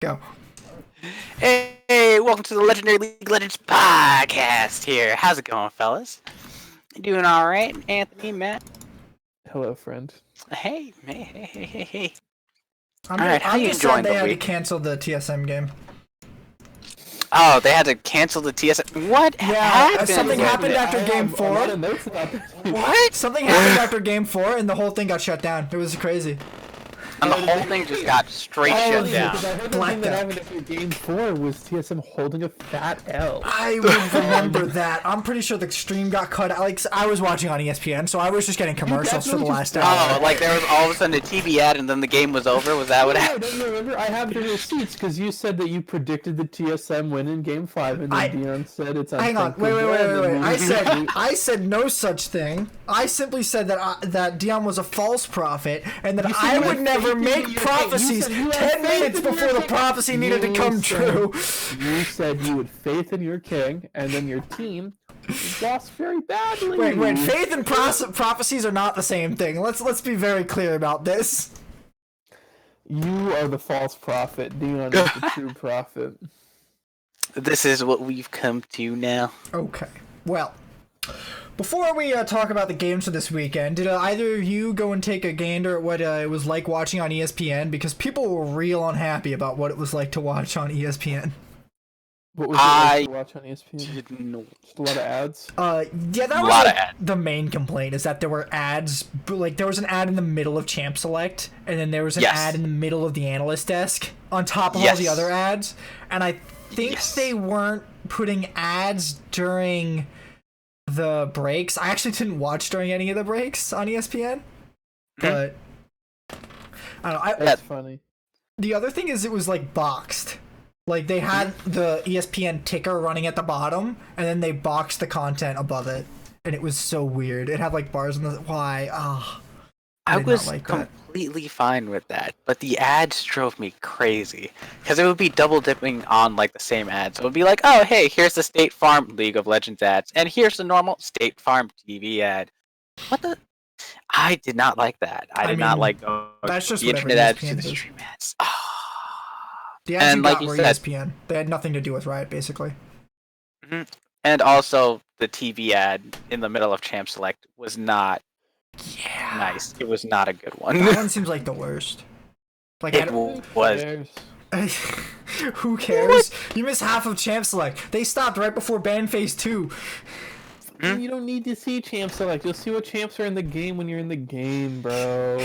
Go. Hey, welcome to the Legendary League Legends podcast here. How's it going, fellas? Doing all right, Anthony, Matt? Hello, friend. Hey. I'm All right, how you just enjoying sad they the had to week? cancel the TSM game. Oh, they had to cancel the TSM. What happened? Something happened after I Game have 4. A lot of notes about this. What? Something happened after Game 4, and the whole thing got shut down. It was crazy. And the whole thing just got straight shut down. Because I heard the thing that happened after Game 4 was TSM holding a fat L. I would remember that. I'm pretty sure the stream got cut out. Like, I was watching on ESPN, so I was just getting commercials for the last hour. Oh, like there was all of a sudden a TV ad and then the game was over? Was that what happened? Don't you remember? I have the receipts because you said that you predicted the TSM win in Game 5, and then Dion said it's Hang on, wait. I said no such thing. I simply said that Dion was a false prophet, and that I would never make prophecies 10 minutes before the prophecy needed to come true. You said you had faith in your king, and then your team lost very badly. Wait, faith and prophecies are not the same thing. Let's be very clear about this. You are the false prophet. Dion is the true prophet. This is what we've come to now. Okay, well, before we talk about the games for this weekend, did either of you go and take a gander at what it was like watching on ESPN? Because people were real unhappy about what it was like to watch on ESPN. What was it like to watch on ESPN? Didn't know. Just a lot of ads? Yeah, that was the main complaint, is that there were ads. Like, there was an ad in the middle of Champ Select, and then there was an ad in the middle of the analyst desk, on top of all the other ads. And I think they weren't putting ads during the breaks. I actually didn't watch during any of the breaks on ESPN, but I don't know. That's funny. The other thing is, it was like boxed. Like, they had the ESPN ticker running at the bottom, and then they boxed the content above it, and it was so weird. It had like bars in the I was completely fine with that, but the ads drove me crazy because it would be double dipping on like the same ads. So it would be like, oh hey, here's the State Farm League of Legends ads, and here's the normal State Farm TV ad. What the? I did not like that. I did not like that's just the internet ads to the stream ads. The ads you got were ESPN. They had nothing to do with Riot, basically. And also, the TV ad in the middle of Champ Select was not nice. It was not a good one. That one seems like the worst. Like, it was. Who cares? You miss half of Champ Select. They stopped right before Ban Phase 2. You don't need to see Champ Select. You'll see what champs are in the game when you're in the game, bro.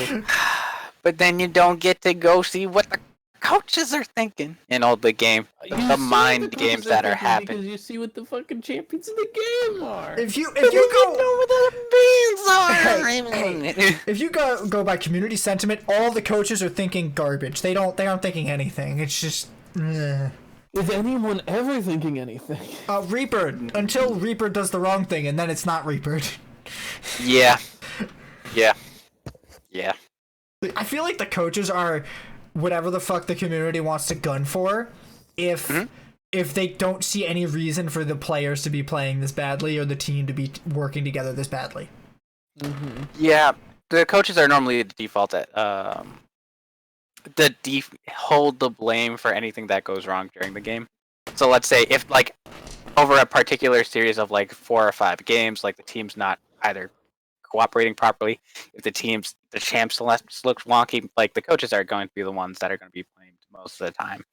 But then you don't get to go see what the coaches are thinking in all the game. The mind games that are happening. Because you see what the fucking champions in the game are. If you go know what the beans are. If you go by community sentiment, all the coaches are thinking garbage. They aren't thinking anything. It's just Is anyone ever thinking anything? Reaper, until Reaper does the wrong thing, and then it's not Reaper. Yeah. I feel like the coaches are whatever the fuck the community wants to gun for. If they don't see any reason for the players to be playing this badly or the team to be working together this badly. Yeah, the coaches are normally the default at hold the blame for anything that goes wrong during the game. So let's say if like over a particular series of like 4 or 5 games, like the team's not either cooperating properly, if the champ select looks wonky, like the coaches are going to be the ones that are going to be blamed most of the time.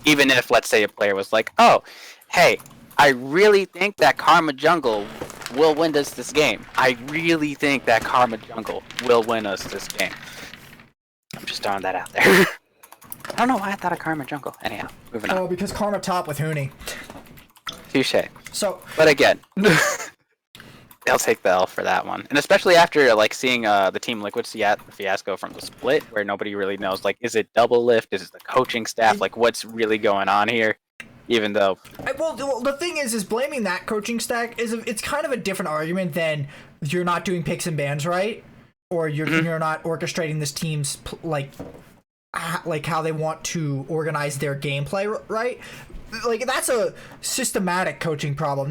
Even if, let's say, a player was like, oh, hey, I really think that Karma Jungle will win us this game. I really think that Karma Jungle will win us this game. I'm just throwing that out there. I don't know why I thought of Karma Jungle. Anyhow, moving on. Oh, because Karma top with Huni. Touche. So, but again, they'll take the L for that one, and especially after like seeing the Team Liquid fiasco from the split, where nobody really knows, like, is it double lift? Is it the coaching staff? Like, what's really going on here? Even though, well, the thing is blaming that coaching stack it's kind of a different argument than you're not doing picks and bans right, or you're not orchestrating this team's like how they want to organize their gameplay right. Like, that's a systematic coaching problem.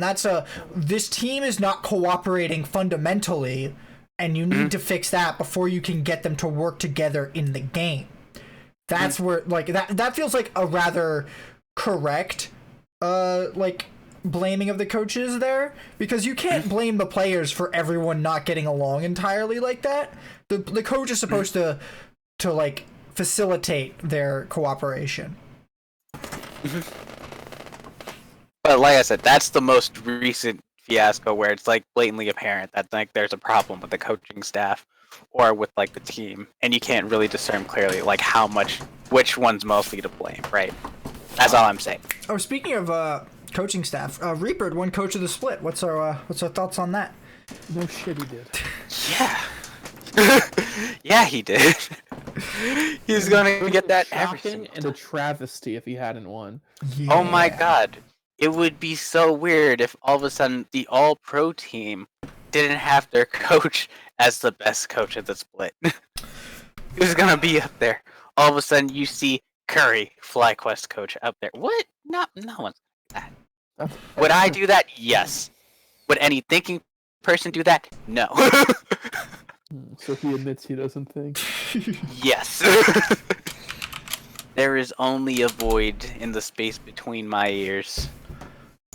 This team is not cooperating fundamentally, and you need to fix that before you can get them to work together in the game. that's where like that feels like a rather correct like blaming of the coaches there, because you can't blame the players for everyone not getting along entirely like that. The coach is supposed to like facilitate their cooperation. But like I said, that's the most recent fiasco where it's like blatantly apparent that like there's a problem with the coaching staff or with like the team, and you can't really discern clearly like which one's mostly to blame, right? That's all I'm saying. Oh, speaking of coaching staff, Reaper won coach of the split. What's our thoughts on that? No shit, he did. Yeah. Yeah, he did. He's gonna get that shocking and a travesty if he hadn't won. Yeah. Oh my god. It would be so weird if all of a sudden the all-pro team didn't have their coach as the best coach of the split. Who's gonna be up there? All of a sudden you see Curry, FlyQuest coach, up there. What? No one's that. Would I do that? Yes. Would any thinking person do that? No. So he admits he doesn't think. Yes. There is only a void in the space between my ears.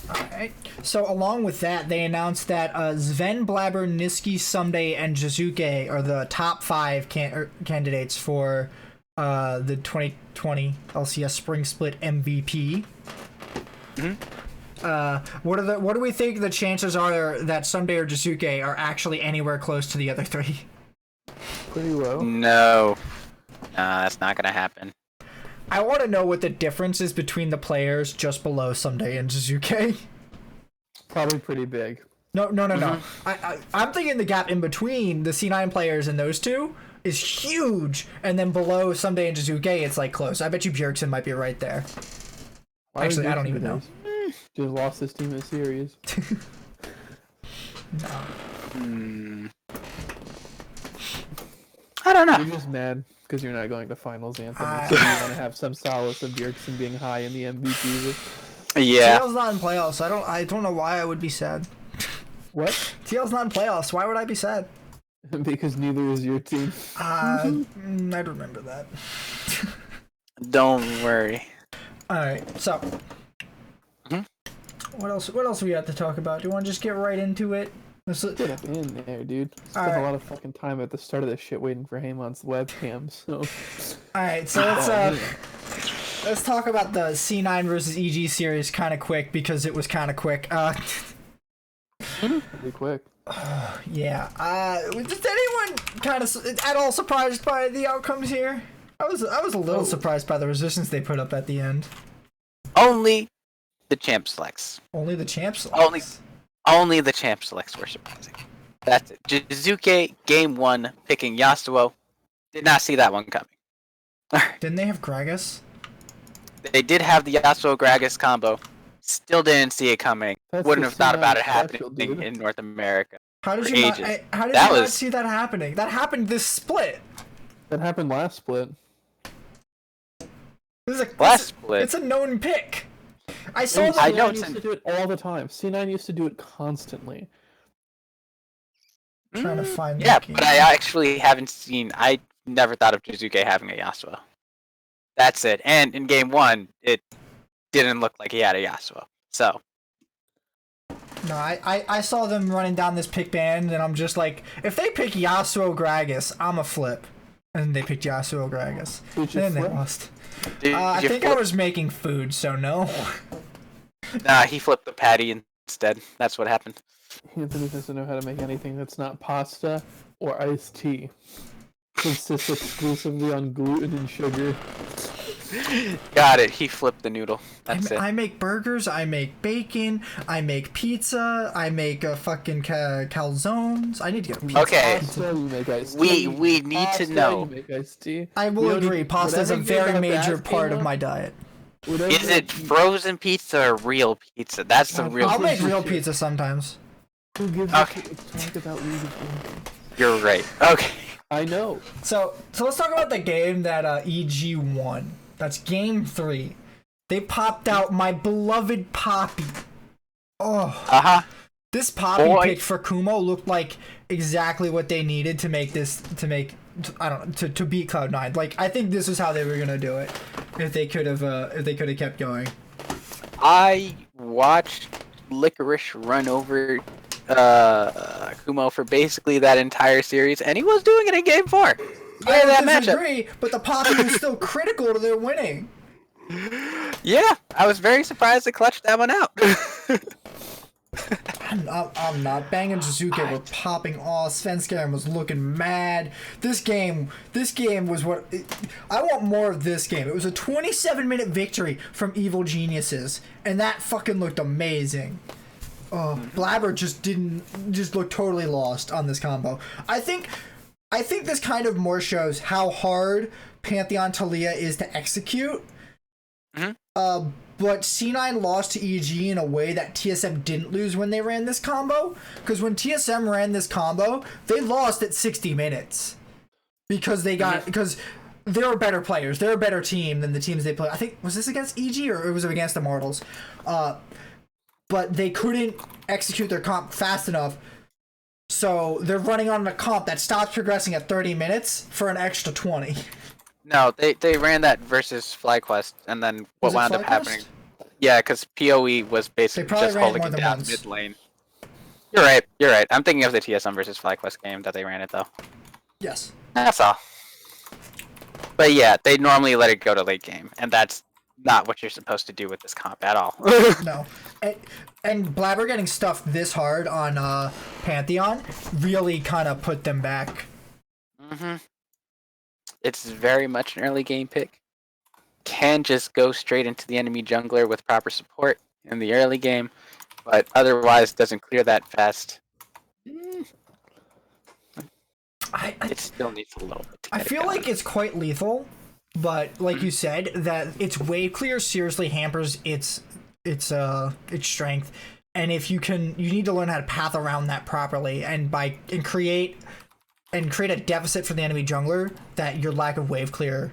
Alright. So along with that, they announced that Sven, Blabber, Niski, Someday, and Jizuke are the top 5 candidates for the 2020 LCS Spring Split MVP. What do we think the chances are that Someday or Jizuke are actually anywhere close to the other 3? Pretty low. No. Nah, that's not gonna happen. I want to know what the difference is between the players just below Someday and Jizuke. Probably pretty big. No. I'm thinking the gap in between the C9 players and those two is huge, and then below Someday and Jizuke, it's like close. I bet you Bjergsen might be right there. Actually, I don't even know. Just lost this team in series. No. I don't know. You're just mad because you're not going to finals, Anthony. So you want to have some solace of Bjergsen being high in the MVP list. Yeah. TL's not in playoffs. I don't know why I would be sad. What? TL's not in playoffs. Why would I be sad? Because neither is your team. I remember that. Don't worry. Alright, so. What else we got to talk about? Do you want to just get right into it? Get up in there, dude. Spent a lot of fucking time at the start of this shit waiting for Haymon's webcam, so... Alright, so let's talk about the C9 versus EG series kind of quick, because it was kind of quick. Pretty quick. Yeah. Was anyone kind of at all surprised by the outcomes here? I was a little surprised by the resistance they put up at the end. Only the champ selects. Only the champ selects. Only the champ selects were surprising. That's it. Jizuke, game 1, picking Yasuo. Did not see that one coming. Didn't they have Gragas? They did have the Yasuo Gragas combo. Still didn't see it coming. Wouldn't have thought about it happening in North America. How did you not see that happening? That happened this split. That happened last split. Last split. It's a known pick. I saw that. C9 used to do it all the time. C9 used to do it constantly. Trying to find. Yeah, but I actually haven't seen. I never thought of Jizuke having a Yasuo. That's it. And in game 1, it didn't look like he had a Yasuo. So. No, I saw them running down this pick band, and I'm just like, if they pick Yasuo Gragas, I'm a flip. And they picked Yasuo Gragas. Then they lost. I think I was making food, so no. Nah, he flipped the patty instead. That's what happened. Anthony doesn't know how to make anything that's not pasta or iced tea. Consists exclusively on gluten and sugar. Got it. He flipped the noodle. That's it. I make burgers. I make bacon. I make pizza. I make fucking calzones. I need to get a pizza. Okay. We need pasta, to know. You make iced tea. I will agree. Pasta is a very major part of my diet. Is it frozen pizza or real pizza? That's the real. I'll make real pizza sometimes. Who gives a shit? Let's talk about League of Legends. You're right. Okay. I know. So let's talk about the game that EG won. That's game 3. They popped out my beloved Poppy. Oh. This Poppy pick for Kumo looked like exactly what they needed to make this to beat Cloud9. Like, I think this is how they were gonna do it if they could have kept going. I watched Licorice run over Kumo for basically that entire series, and he was doing it in Game 4. I disagree, but the Poppy was still critical to their winning. Yeah, I was very surprised they clutched that one out. I'm not. Banging Suzuki were popping off. Svenskeren was looking mad. This game was what... I want more of this game. It was a 27-minute victory from Evil Geniuses, and that fucking looked amazing. Blabber just looked totally lost on this combo. I think this kind of more shows how hard Pantheon Talia is to execute. Mm-hmm. But C9 lost to EG in a way that TSM didn't lose when they ran this combo. Because when TSM ran this combo, they lost at 60 minutes. Because they were better players. They're a better team than the teams they played. I think, was this against EG or was it against Immortals? But they couldn't execute their comp fast enough. So they're running on a comp that stops progressing at 30 minutes for an extra 20. No, they ran that versus FlyQuest, and then what wound up happening... Yeah, because PoE was basically just holding it down mid lane. You're right. I'm thinking of the TSM versus FlyQuest game that they ran it, though. Yes. That's all. But yeah, they normally let it go to late game, and that's not what you're supposed to do with this comp at all. No. And Blabber getting stuffed this hard on Pantheon really kind of put them back. Mm-hmm. It's very much an early game pick. Can just go straight into the enemy jungler with proper support in the early game, but otherwise doesn't clear that fast. It still needs a little bit to get I feel like it's quite lethal, but like you said, that its wave clear seriously hampers its strength. And if you need to learn how to path around that properly and create a deficit for the enemy jungler that your lack of wave clear.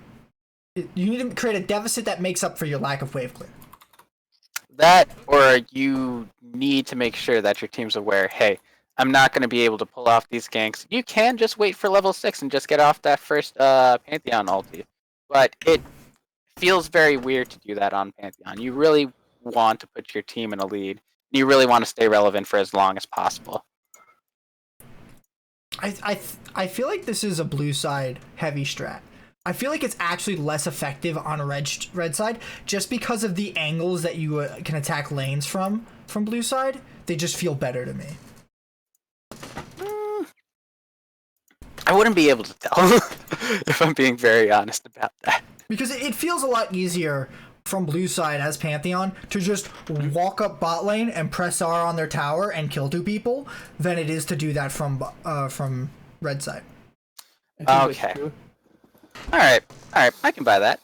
You need to create a deficit that makes up for your lack of wave clear. That, or you need to make sure that your team's aware, hey, I'm not going to be able to pull off these ganks. You can just wait for level 6 and just get off that first Pantheon ulti. But it feels very weird to do that on Pantheon. You really want to put your team in a lead. You really want to stay relevant for as long as possible. I feel like this is a blue side heavy strat. I feel like it's actually less effective on a red side just because of the angles that you can attack lanes from blue side. They just feel better to me. I wouldn't be able to tell if I'm being very honest about that. Because it feels a lot easier from blue side as Pantheon to just walk up bot lane and press R on their tower and kill 2 people than it is to do that from red side. Okay. All right. I can buy that.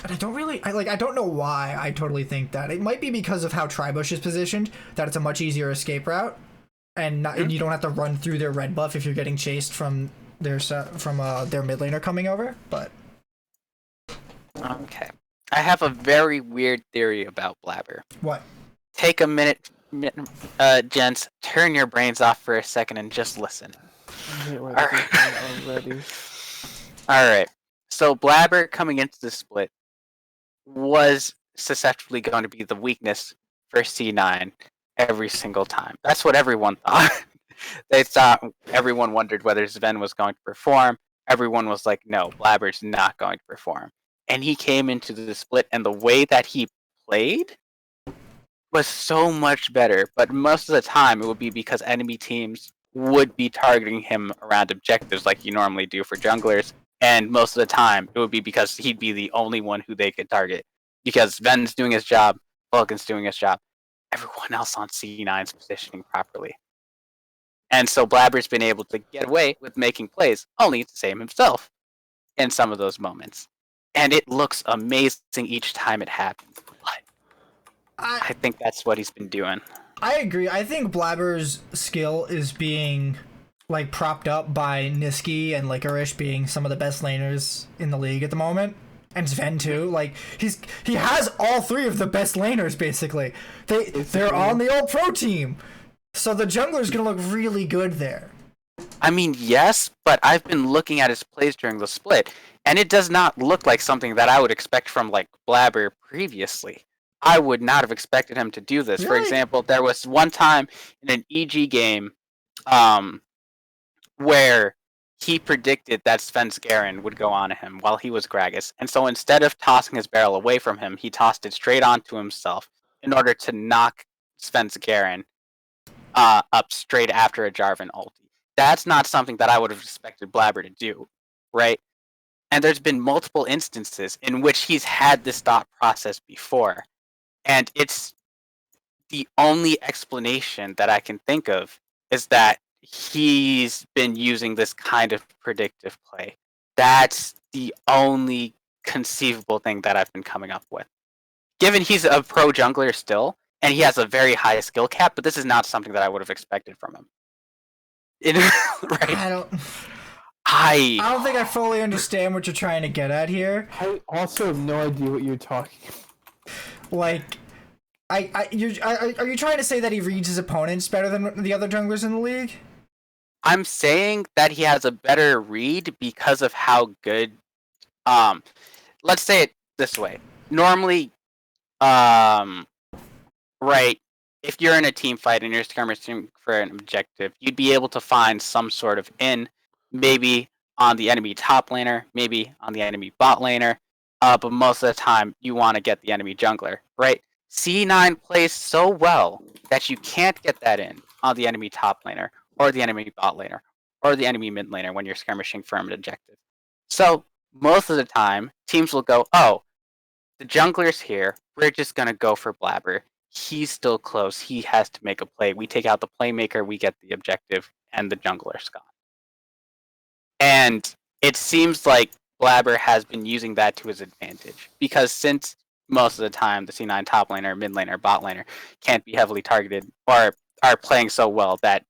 But I don't know why I totally think that. It might be because of how Tribush is positioned, that it's a much easier escape route, and you don't have to run through their red buff if you're getting chased from their mid laner coming over. But okay, I have a very weird theory about Blabber. What? Take a minute, gents. Turn your brains off for a second and just listen. All right. So Blabber coming into the split was susceptibly going to be the weakness for C9 every single time. That's what everyone thought. Everyone wondered whether Sven was going to perform. Everyone was like, no, Blabber's not going to perform. And he came into the split, and the way that he played was so much better. But most of the time, it would be because enemy teams would be targeting him around objectives like you normally do for junglers. And most of the time, it would be because he'd be the only one who they could target. Because Sven's doing his job, Vulcan's doing his job, everyone else on C9's positioning properly. And so Blabber's been able to get away with making plays, only to save himself in some of those moments. And it looks amazing each time it happens. But I think that's what he's been doing. I agree. I think Blabber's skill is being propped up by Niski and Licorice being some of the best laners in the league at the moment. and Sven too. Like he has all three of the best laners basically. They're on the all pro team, so the jungler's gonna look really good there. I mean, yes, but I've been looking at his plays during the split, and it does not look like something that I would expect from like Blabber previously. I would not have expected him to do this. Really? For example, there was one time in an EG game, where he predicted that Svenskeren would go on him while he was Gragas, and so instead of tossing his barrel away from him, he tossed it straight onto himself in order to knock Svenskeren up straight after a Jarvan ulti. That's not something that I would have expected Blabber to do, right? And there's been multiple instances in which he's had this thought process before, and it's the only explanation that I can think of is that he's been using this kind of predictive play. That's the only conceivable thing that I've been coming up with. Given he's a pro jungler still, and he has a very high skill cap, but this is not something that I would have expected from him. Right? I don't think I fully understand what you're trying to get at here. I also have no idea what you're talking about. Like, are you trying to say that he reads his opponents better than the other junglers in the league? I'm saying that he has a better read because of how good. Let's say it this way. Normally, right, if you're in a team fight and you're skirmishing for an objective, you'd be able to find some sort of maybe on the enemy top laner, maybe on the enemy bot laner, but most of the time you want to get the enemy jungler, right? C9 plays so well that you can't get that in on the enemy top laner, or the enemy bot laner, or the enemy mid laner when you're skirmishing for an objective. So most of the time, teams will go, oh, the jungler's here, we're just going to go for Blabber. He's still close, he has to make a play. We take out the playmaker, we get the objective, and the jungler's gone. And it seems like Blabber has been using that to his advantage, because since most of the time the C9 top laner, mid laner, bot laner can't be heavily targeted or are playing so well that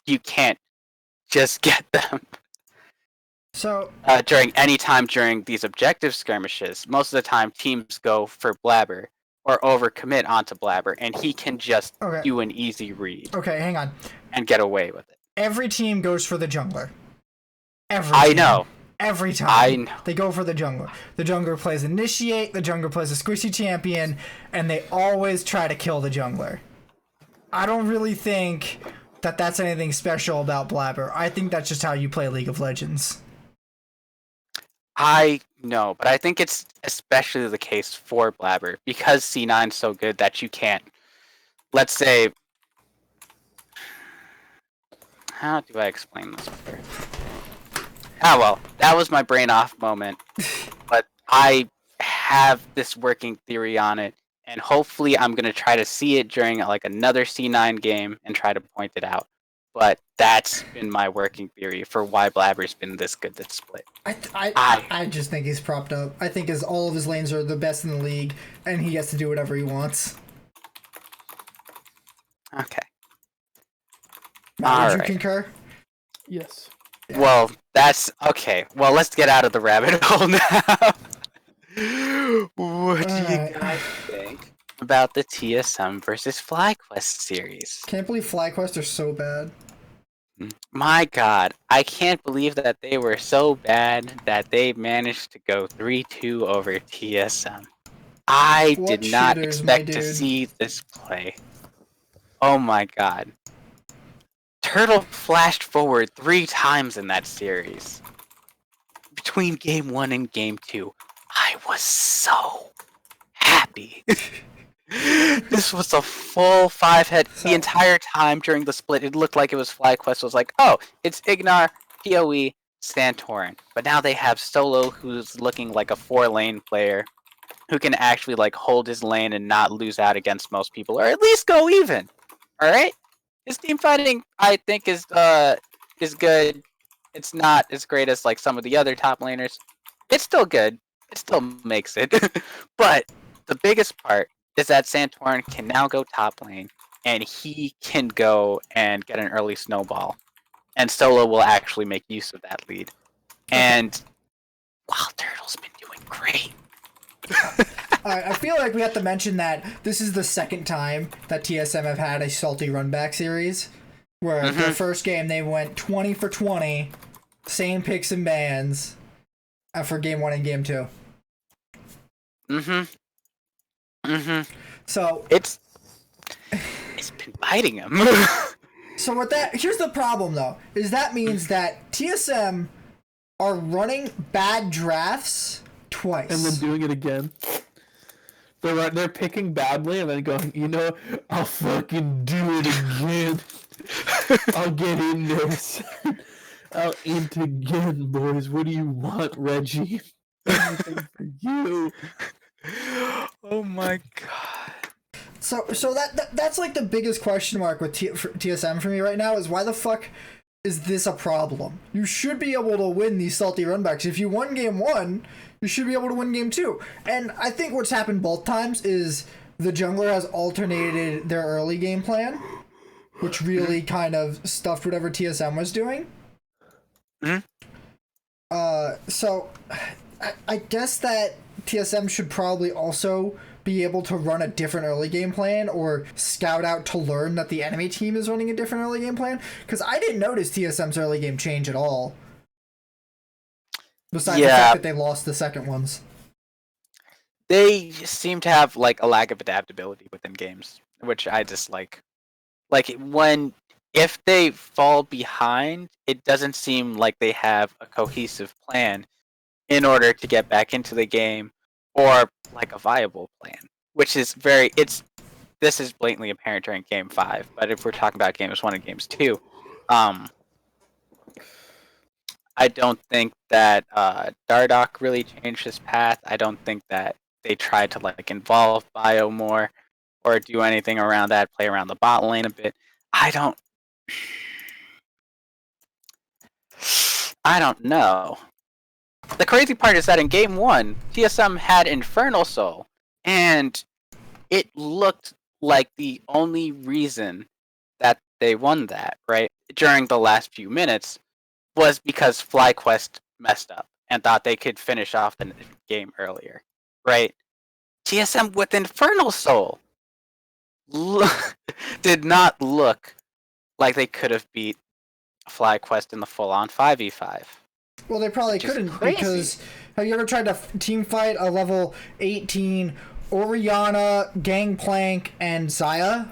you can't just get them. So during any time during these objective skirmishes, most of the time teams go for Blabber or overcommit onto Blabber, and he can just do an easy read. Okay, hang on. And get away with it. Every team goes for the jungler. I know. Every time they go for the jungler. The jungler plays initiate, the jungler plays a squishy champion, and they always try to kill the jungler. I don't really think that that's anything special about Blabber. I think that's just how you play League of Legends. I know, but I think it's especially the case for Blabber because C9's so good that you can't. Let's say, how do I explain this better? Ah, well, that was my brain off moment, but I have this working theory on it, and hopefully I'm gonna try to see it during like another C9 game and try to point it out. But that's been my working theory for why Blabber's been this good this split. I just think he's propped up. I think all of his lanes are the best in the league, and he gets to do whatever he wants. Okay. Matt, would you concur? Yes. Yeah. Well, that's okay. Well, let's get out of the rabbit hole now. What do you guys think about the TSM versus FlyQuest series? Can't believe FlyQuest are so bad. My God, I can't believe that they were so bad that they managed to go 3-2 over TSM. I did not expect to see this play. Oh my God. Turtle flashed forward 3 times in that series. Between game 1 and game 2, I was so happy. This was a full 5-head. The entire time during the split, it looked like it was FlyQuest was like, oh, it's Ignar, PoE, Santorin. But now they have Solo, who's looking like a 4-lane player, who can actually like hold his lane and not lose out against most people, or at least go even. All right, his team fighting, I think, is good. It's not as great as like some of the other top laners. It's still good. It still makes it. But the biggest part is that Santorin can now go top lane, and he can go and get an early snowball. And Solo will actually make use of that lead. And Wild Turtle's been doing great. I feel like we have to mention that this is the second time that TSM have had a salty runback series, where their first game they went 20 for 20, same picks and bans, for game 1 and game 2. So it's been biting them. So with that, here's the problem though, is that means that TSM are running bad drafts twice. And then doing it again. They're picking badly and then going, you know, I'll fucking do it again. I'll get in there. I'll int again, boys. What do you want, Reggie? Anything for you. Oh my god. So that's like the biggest question mark with TSM for me right now is why the fuck is this a problem? You should be able to win these salty runbacks. If you won game 1, you should be able to win game 2. And I think what's happened both times is the jungler has alternated their early game plan, which really kind of stuffed whatever TSM was doing. So I guess that TSM should probably also be able to run a different early game plan or scout out to learn that the enemy team is running a different early game plan, because I didn't notice TSM's early game change at all. Besides the fact that they lost the second ones. They seem to have like a lack of adaptability within games, which I dislike. Like if they fall behind, it doesn't seem like they have a cohesive plan in order to get back into the game, or like a viable plan, which is this is blatantly apparent during game 5. But if we're talking about games 1 and games 2, I don't think that Dardoch really changed his path. I don't think that they tried to like involve Bio more or do anything around that, play around the bot lane a bit. I don't know. The crazy part is that in game 1, TSM had Infernal Soul, and it looked like the only reason that they won that, right, during the last few minutes, was because FlyQuest messed up and thought they could finish off the game earlier, right? TSM with Infernal Soul did not look like they could have beat FlyQuest in the full-on 5v5. Well, they probably couldn't, because have you ever tried to team fight a level 18 Orianna, Gangplank, and Xayah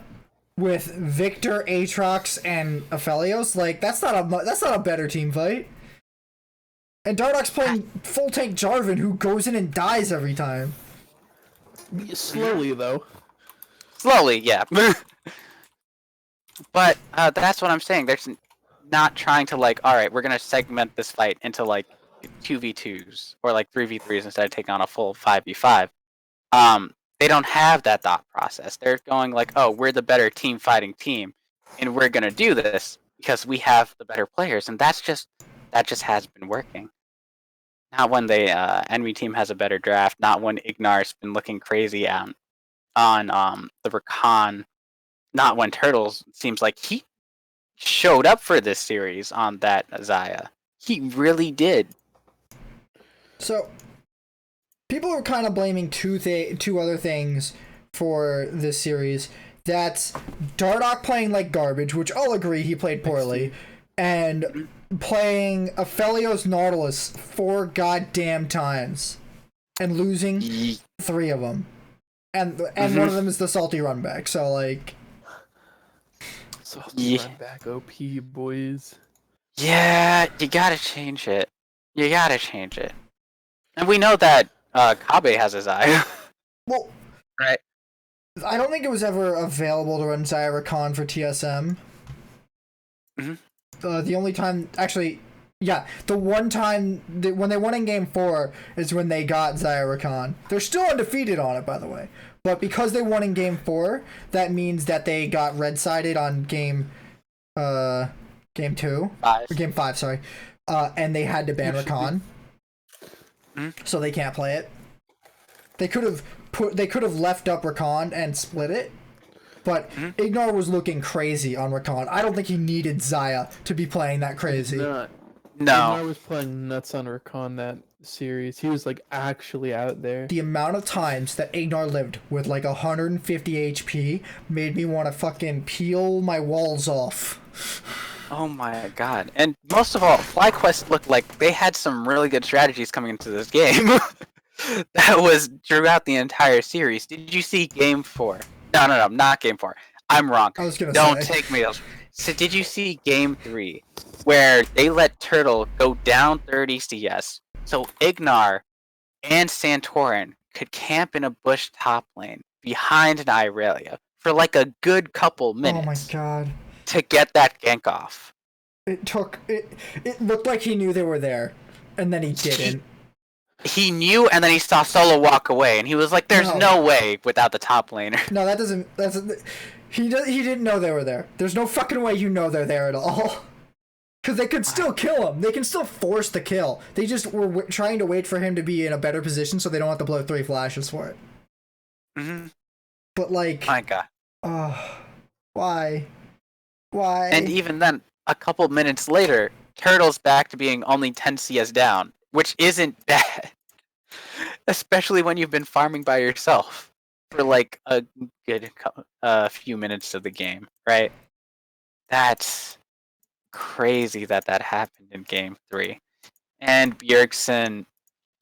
with Victor, Aatrox, and Aphelios? Like, that's not a better team fight. And Dardoch's playing full tank Jarvan, who goes in and dies every time. Slowly, though. Slowly, yeah. But that's what I'm saying. There's not trying to like, all right, we're gonna segment this fight into like 2v2s or like 3v3s instead of taking on a full 5v5. They don't have that thought process. They're going like, oh, we're the better team fighting team, and we're gonna do this because we have the better players, and that just has been working. Not when the enemy team has a better draft. Not when Ignar's been looking crazy on the Rakan. Not when Turtles seems like he showed up for this series on that Xayah. He really did. So, people are kind of blaming two other things for this series. That's Dardoch playing like garbage, which I'll agree he played poorly, and playing Aphelios Nautilus 4 goddamn times and losing 3 of them. And one of them is the salty runback, so like... Salty runback OP, boys. Yeah, you gotta change it. And we know that Kabe has his eye. Well, right. I don't think it was ever available to run Xayah Rakan for TSM. The only time, actually, yeah, the one time when they won in game 4 is when they got Xayah Rakan. They're still undefeated on it, by the way. But because they won in game 4, that means that they got red-sided on game 2. Or game 5, sorry. And they had to ban Rakan. So they can't play it. They could have left up Rakan and split it. But Ignar was looking crazy on Rakan. I don't think he needed Xayah to be playing that crazy. No. I was playing nuts on Recon that series. He was like actually out there. The amount of times that Ignar lived with like 150 HP made me want to fucking peel my walls off. Oh my god. And most of all, FlyQuest looked like they had some really good strategies coming into this game. That was throughout the entire series. Did you see Game 4? No, not Game 4. I'm wrong. I was gonna Don't say. take me else. So did you see Game 3, where they let Turtle go down 30 CS, so Ignar and Santorin could camp in a bush top lane behind an Irelia for like a good couple minutes. Oh my god. To get that gank off. It looked like he knew they were there, and then he didn't. He knew, and then he saw Solo walk away, and he was like, "There's no way without the top laner." No, that doesn't. He didn't know they were there. There's no fucking way you know they're there at all. Because they could still kill him. They can still force the kill. They just were trying to wait for him to be in a better position so they don't have to blow 3 flashes for it. Mm-hmm. But like, my god. Why? Why? And even then, a couple minutes later, Turtle's back to being only 10 CS down, which isn't bad. Especially when you've been farming by yourself for like a good few minutes of the game, right? That's crazy that happened in Game 3. And Bjergsen,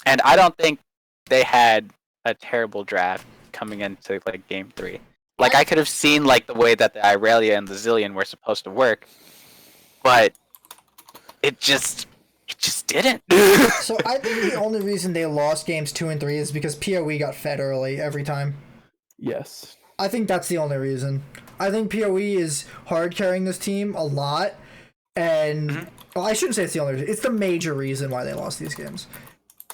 and I don't think they had a terrible draft coming into like Game 3. Like I could have seen like the way that the Irelia and the Zillion were supposed to work, but it just didn't. So I think the only reason they lost games 2 and 3 is because PoE got fed early every time. Yes. I think that's the only reason. I think PoE is hard carrying this team a lot, and well, I shouldn't say it's the only reason. It's the major reason why they lost these games.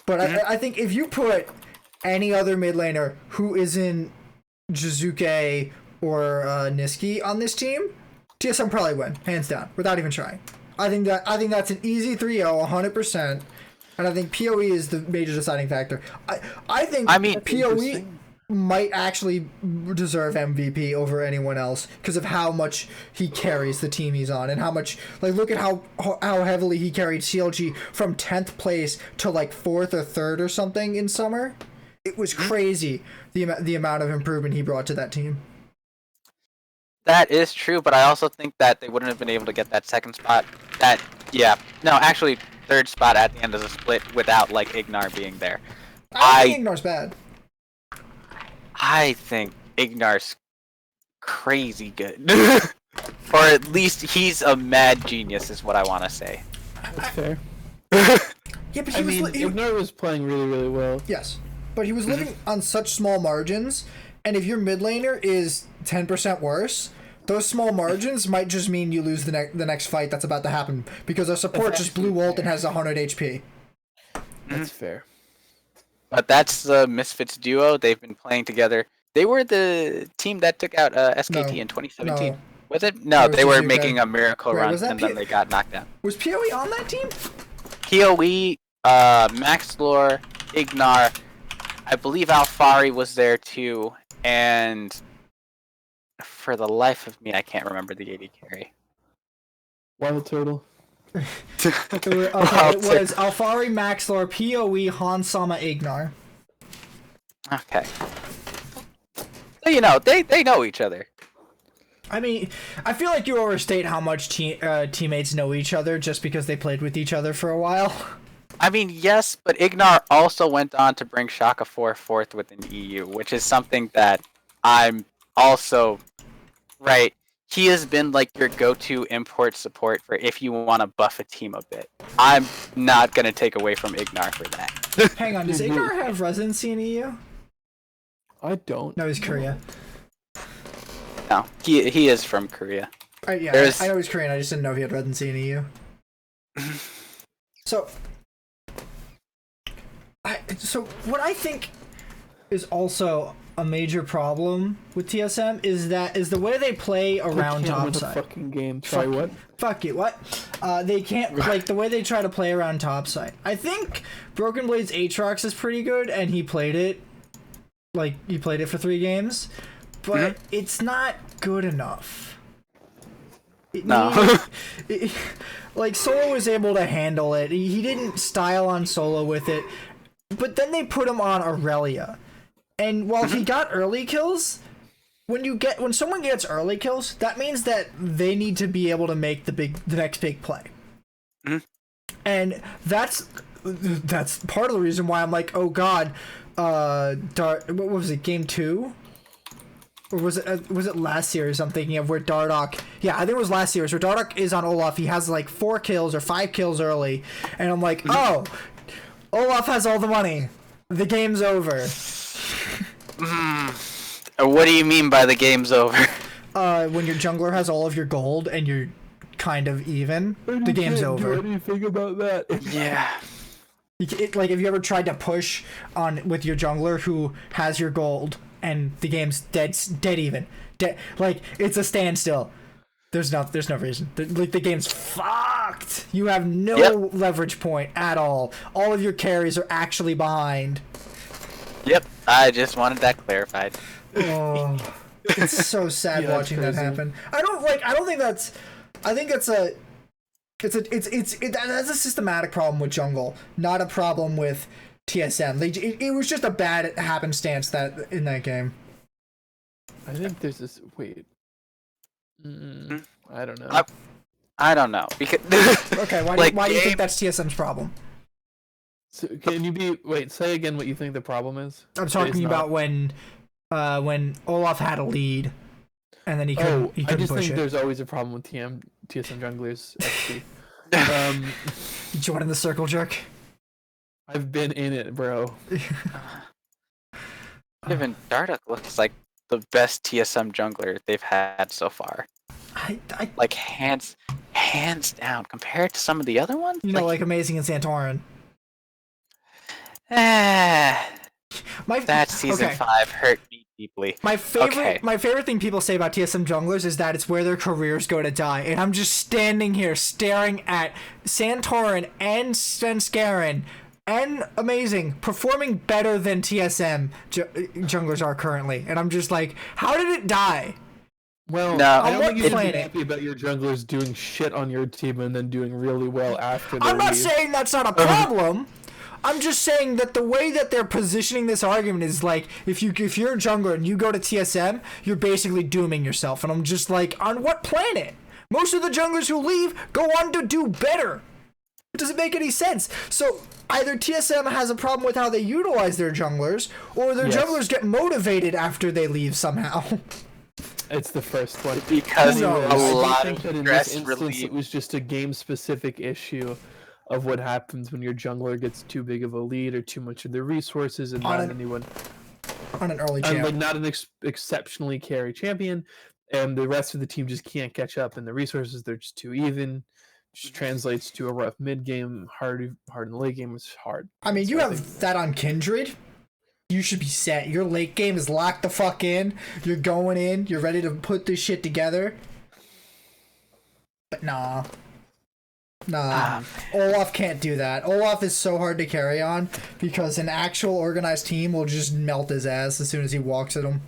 But I think if you put any other mid laner who isn't Jizuke or Niski on this team, TSM probably win, hands down, without even trying. I think that's an easy 3-0, 100%, and I think PoE is the major deciding factor. I think PoE might actually deserve MVP over anyone else because of how much he carries the team he's on and how much, like, look at how heavily he carried CLG from 10th place to like 4th or 3rd or something in summer. It was crazy the amount of improvement he brought to that team. That is true, but I also think that they wouldn't have been able to get that second spot. Actually, third spot at the end of the split without like Ignar being there. I don't think Ignar's bad. I think Ignar's crazy good, or at least he's a mad genius, is what I want to say. That's fair. Yeah, but Ignar was playing really, really well. Yes, but he was living on such small margins, and if your mid laner is 10% worse, those small margins might just mean you lose the next fight that's about to happen because our support just blew ult and has 100 HP. That's fair. But that's the Misfits duo. They've been playing together. They were the team that took out SKT in 2017. No. Was it? No, they were making a miracle run, and then they got knocked down. Was PoE on that team? PoE, Maxlore, Ignar, I believe Alfari was there too, and for the life of me, I can't remember the AD carry. Wild Turtle. It was Alfari, Maxlore, PoE, Hansama, Ignar. Okay. So, you know, they know each other. I mean, I feel like you overstate how much teammates know each other just because they played with each other for a while. I mean, yes, but Ignar also went on to bring Shaka 4 fourth within EU, which is something that I'm also... Right. He has been like your go-to import support for if you want to buff a team a bit. I'm not going to take away from Ignar for that. Hang on, does Ignar have residency in EU? I don't. No, he's Korea. No, he is from Korea. I know he's Korean, I just didn't know if he had residency in EU. So what I think is also a major problem with TSM is the way they play around topside. Fucking game. Try what? Fuck it. What? They can't like the way they try to play around topside. I think Broken Blade's Aatrox is pretty good, and he played it. Like he played it for 3 games, but it's not good enough. No. Like, Solo was able to handle it. He didn't style on Solo with it. But then they put him on Aurelia. And while he got early kills, when someone gets early kills, that means that they need to be able to make the next big play. And that's part of the reason why I'm like, oh god, what was it, game 2? Or was it last series I'm thinking of, where Dardoch... Yeah, I think it was last series, where Dardoch is on Olaf. He has like 4 kills or 5 kills early. And I'm like, oh, Olaf has all the money. The game's over. What do you mean by the game's over? When your jungler has all of your gold and you're kind of even, the game's over. What do you think about that? Yeah. Like, have you ever tried to push on with your jungler who has your gold and the game's dead even? Like, it's a standstill. There's no reason. The game's fucked. You have no leverage point at all. All of your carries are actually behind. Yep. I just wanted that clarified. Oh, it's so sad watching that happen. I think that's a systematic problem with jungle, not a problem with TSM. It was just a bad happenstance that in that game. I think there's this. Wait. I don't know. I don't know because. Okay, why do you think that's TSM's problem? So can you say again what you think the problem is? I'm talking about when Olaf had a lead, and then he couldn't push it. I just think there's always a problem with TSM junglers. Did you want in the circle jerk? I've been in it, bro. Even Dardoch looks like the best TSM jungler they've had so far. Like hands down compared to some of the other ones. You know, like Amazing and Santorin. That season 5 hurt me deeply. My favorite thing people say about TSM junglers is that it's where their careers go to die, and I'm just standing here staring at Santorin and Svenskeren and Amazing performing better than TSM junglers are currently, and I'm just like, how did it die? Well, no, I don't think you should be happy about your junglers doing shit on your team and then doing really well after they I'm not saying that's not a problem. I'm just saying that the way that they're positioning this argument is like, if you're a jungler and you go to TSM, you're basically dooming yourself. And I'm just like, on what planet? Most of the junglers who leave go on to do better. It doesn't make any sense. So either TSM has a problem with how they utilize their junglers, or their junglers get motivated after they leave somehow. It's the first one. Because a lot of stress relief. It was just a game-specific issue of what happens when your jungler gets too big of a lead or too much of their resources and not anyone on an early champ. Like not an exceptionally carry champion, and the rest of the team just can't catch up, and the resources, they're just too even. Just translates to a rough mid game. Hard in the late game is hard. I mean, you have that on Kindred. You should be set. Your late game is locked the fuck in. You're going in. You're ready to put this shit together. But nah. Olaf can't do that. Olaf is so hard to carry on because an actual organized team will just melt his ass as soon as he walks at him.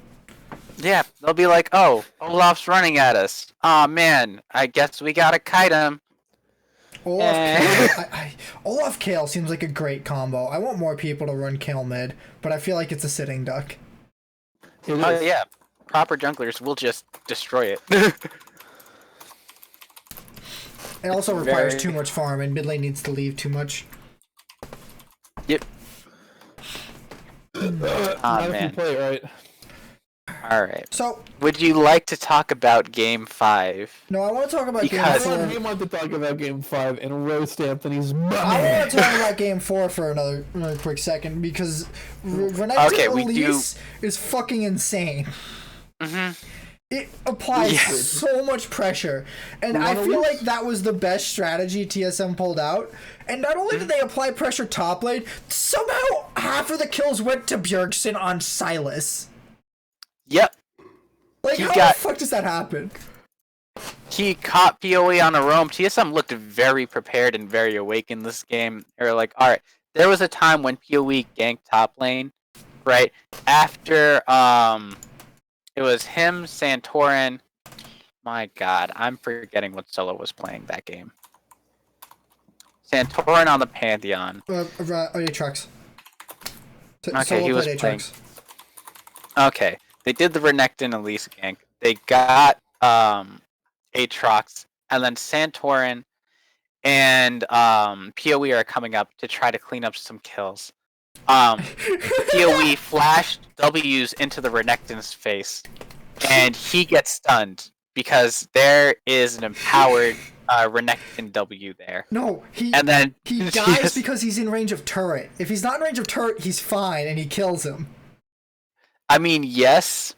Yeah, they'll be like, oh, Olaf's running at us. Aw, man, I guess we gotta kite him. Olaf Kale seems like a great combo. I want more people to run Kale mid, but I feel like it's a sitting duck. Oh yeah, proper junglers will just destroy it. It also requires too much farm, and mid lane needs to leave too much. Yep. Not if you play it right. Alright. So, would you like to talk about Game 5? No, I want to talk about Game 4. We want to talk about Game 5 and roast Anthony's money. I want to talk about Game 4 for another quick second, because Renekton's release is fucking insane. It applies so much pressure, and I feel like that was the best strategy TSM pulled out. And not only did they apply pressure top lane, somehow half of the kills went to Bjergsen on Sylas. Yep. Like, how the fuck does that happen? He caught PoE on a roam. TSM looked very prepared and very awake in this game. They were like, alright, there was a time when PoE ganked top lane, right? After, it was him, Santorin, my god, I'm forgetting what solo was playing that game. Santorin on the Pantheon. Aatrox. Okay, he was playing. Okay, they did the Renekton Elise gank. They got Aatrox, and then Santorin and PoE are coming up to try to clean up some kills. PoE flashed W's into the Renekton's face, and he gets stunned because there is an empowered Renekton W there. No, he dies yes. because he's in range of turret. If he's not in range of turret, he's fine, and he kills him. I mean, yes,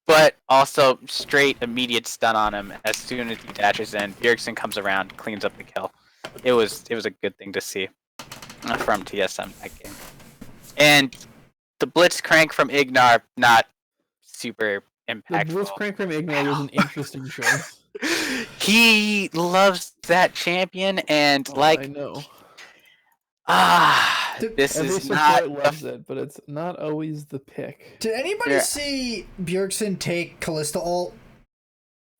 but also straight immediate stun on him as soon as he dashes in. Bjergsen comes around, cleans up the kill. It was a good thing to see from TSM that game. And the Blitzcrank from Ignar, not super impactful. The Blitzcrank from Ignar was an interesting choice. He loves that champion, and I know. This Every is not. Loves it, but it's not always the pick. Did anybody see Bjergsen take Kalista ult?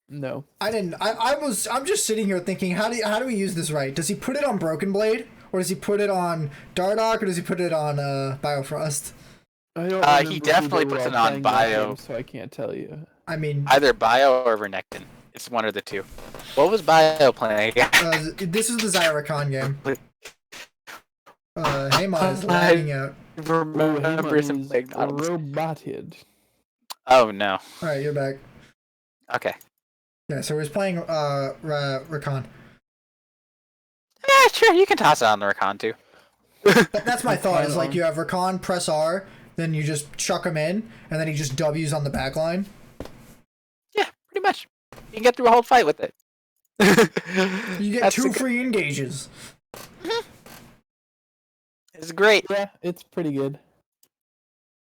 No, I didn't. I'm just sitting here thinking, how do we use this right? Does he put it on Broken Blade, or does he put it on Dardoch, or does he put it on Biofrost? I don't. He definitely puts it on Bio, so I can't tell you. I mean, either Bio or Renekton. It's one or the two. What was Bio playing? This is the Zyrakan game. Haymon is lagging out. Remember him playing roboted. Oh no. Alright, you're back. Okay. Yeah, so he was playing Rakan. Yeah, sure, you can toss it on the Rakan too. That's my thought, is like you have Rakan, press R, then you just chuck him in, and then he just W's on the back line. Yeah, pretty much. You can get through a whole fight with it. You get 2 free engages. It's great. Yeah, it's pretty good.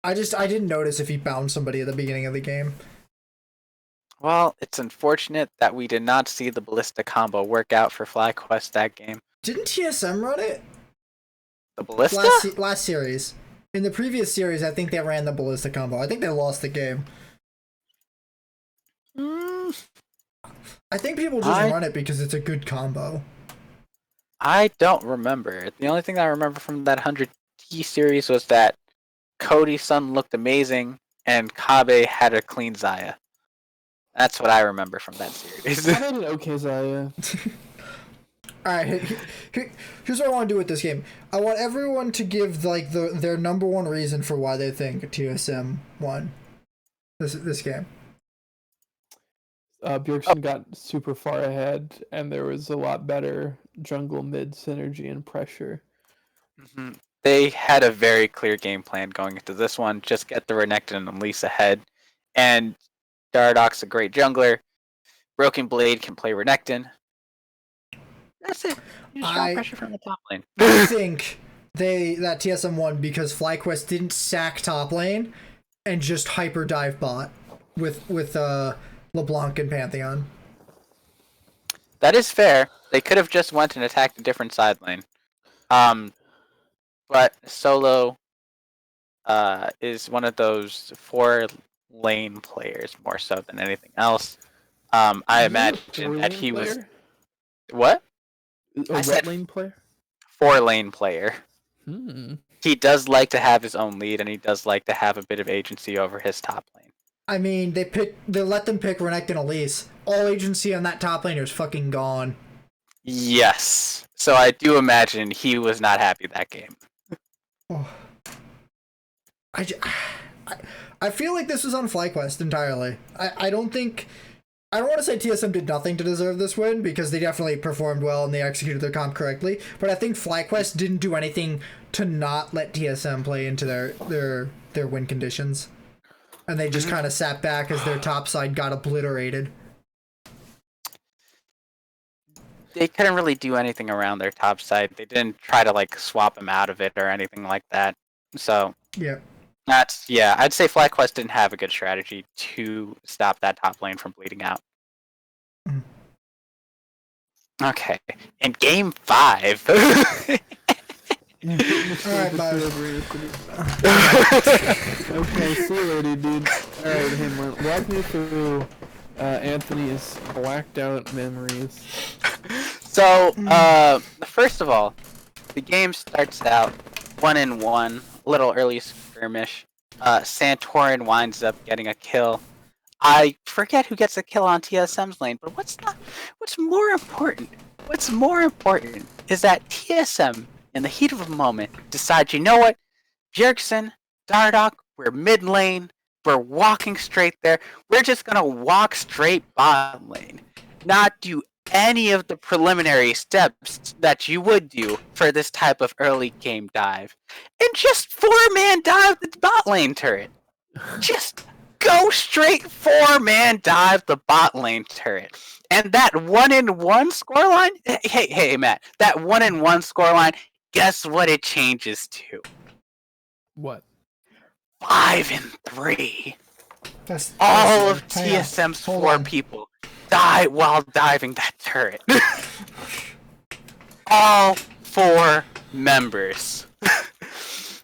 I didn't notice if he bound somebody at the beginning of the game. Well, it's unfortunate that we did not see the Ballista combo work out for FlyQuest that game. Didn't TSM run it? The Ballista? Last series. In the previous series, I think they ran the Ballista combo. I think they lost the game. I think people just run it because it's a good combo. I don't remember. The only thing I remember from that 100T series was that Cody's son looked amazing and Kabe had a clean Xayah. That's what I remember from that series. I had an okay Xayah. Alright, here's what I want to do with this game. I want everyone to give like their number one reason for why they think TSM won this game. Bjergsen got super far ahead, and there was a lot better jungle mid synergy and pressure. Mm-hmm. They had a very clear game plan going into this one. Just get the Renekton and Elise ahead. And Dardoch's a great jungler. Broken Blade can play Renekton. That's it. Pressure from the top lane. I think that TSM won because FlyQuest didn't sack top lane and just hyper dive bot with LeBlanc and Pantheon. That is fair. They could have just went and attacked a different side lane. But Solo is one of those 4 lane players more so than anything else. I imagine that he was... What? What lane player? 4 lane player. He does like to have his own lead, and he does like to have a bit of agency over his top lane. I mean, they let them pick Renekton Elise. All agency on that top laner is fucking gone. Yes. So I do imagine he was not happy that game. Oh. I feel like this was on FlyQuest entirely. I don't want to say TSM did nothing to deserve this win, because they definitely performed well and they executed their comp correctly, but I think FlyQuest didn't do anything to not let TSM play into their win conditions. And they just kind of sat back as their top side got obliterated. They couldn't really do anything around their top side. They didn't try to like swap them out of it or anything like that. So yeah, I'd say FlyQuest didn't have a good strategy to stop that top lane from bleeding out. Okay, in game 5. Alright, bye. Okay, see you later, dude. Alright, Haymon, walk me through Anthony's blacked out memories. So, first of all, the game starts out 1-1, a little early skirmish. Santorin winds up getting a kill. I forget who gets a kill on TSM's lane, but what's more important is that TSM, in the heat of a moment, decides, you know what, Bjergsen, Dardoch, we're mid lane, we're walking straight there, we're just gonna walk straight bottom lane, not do any of the preliminary steps that you would do for this type of early game dive, and just 4-man dive the bot lane turret. Just go straight 4-man dive the bot lane turret. And that 1-1 scoreline, hey Matt, that 1-1 scoreline, guess what it changes to? What? 5-3. All of TSM's 4 people die while diving that turret. All 4 members.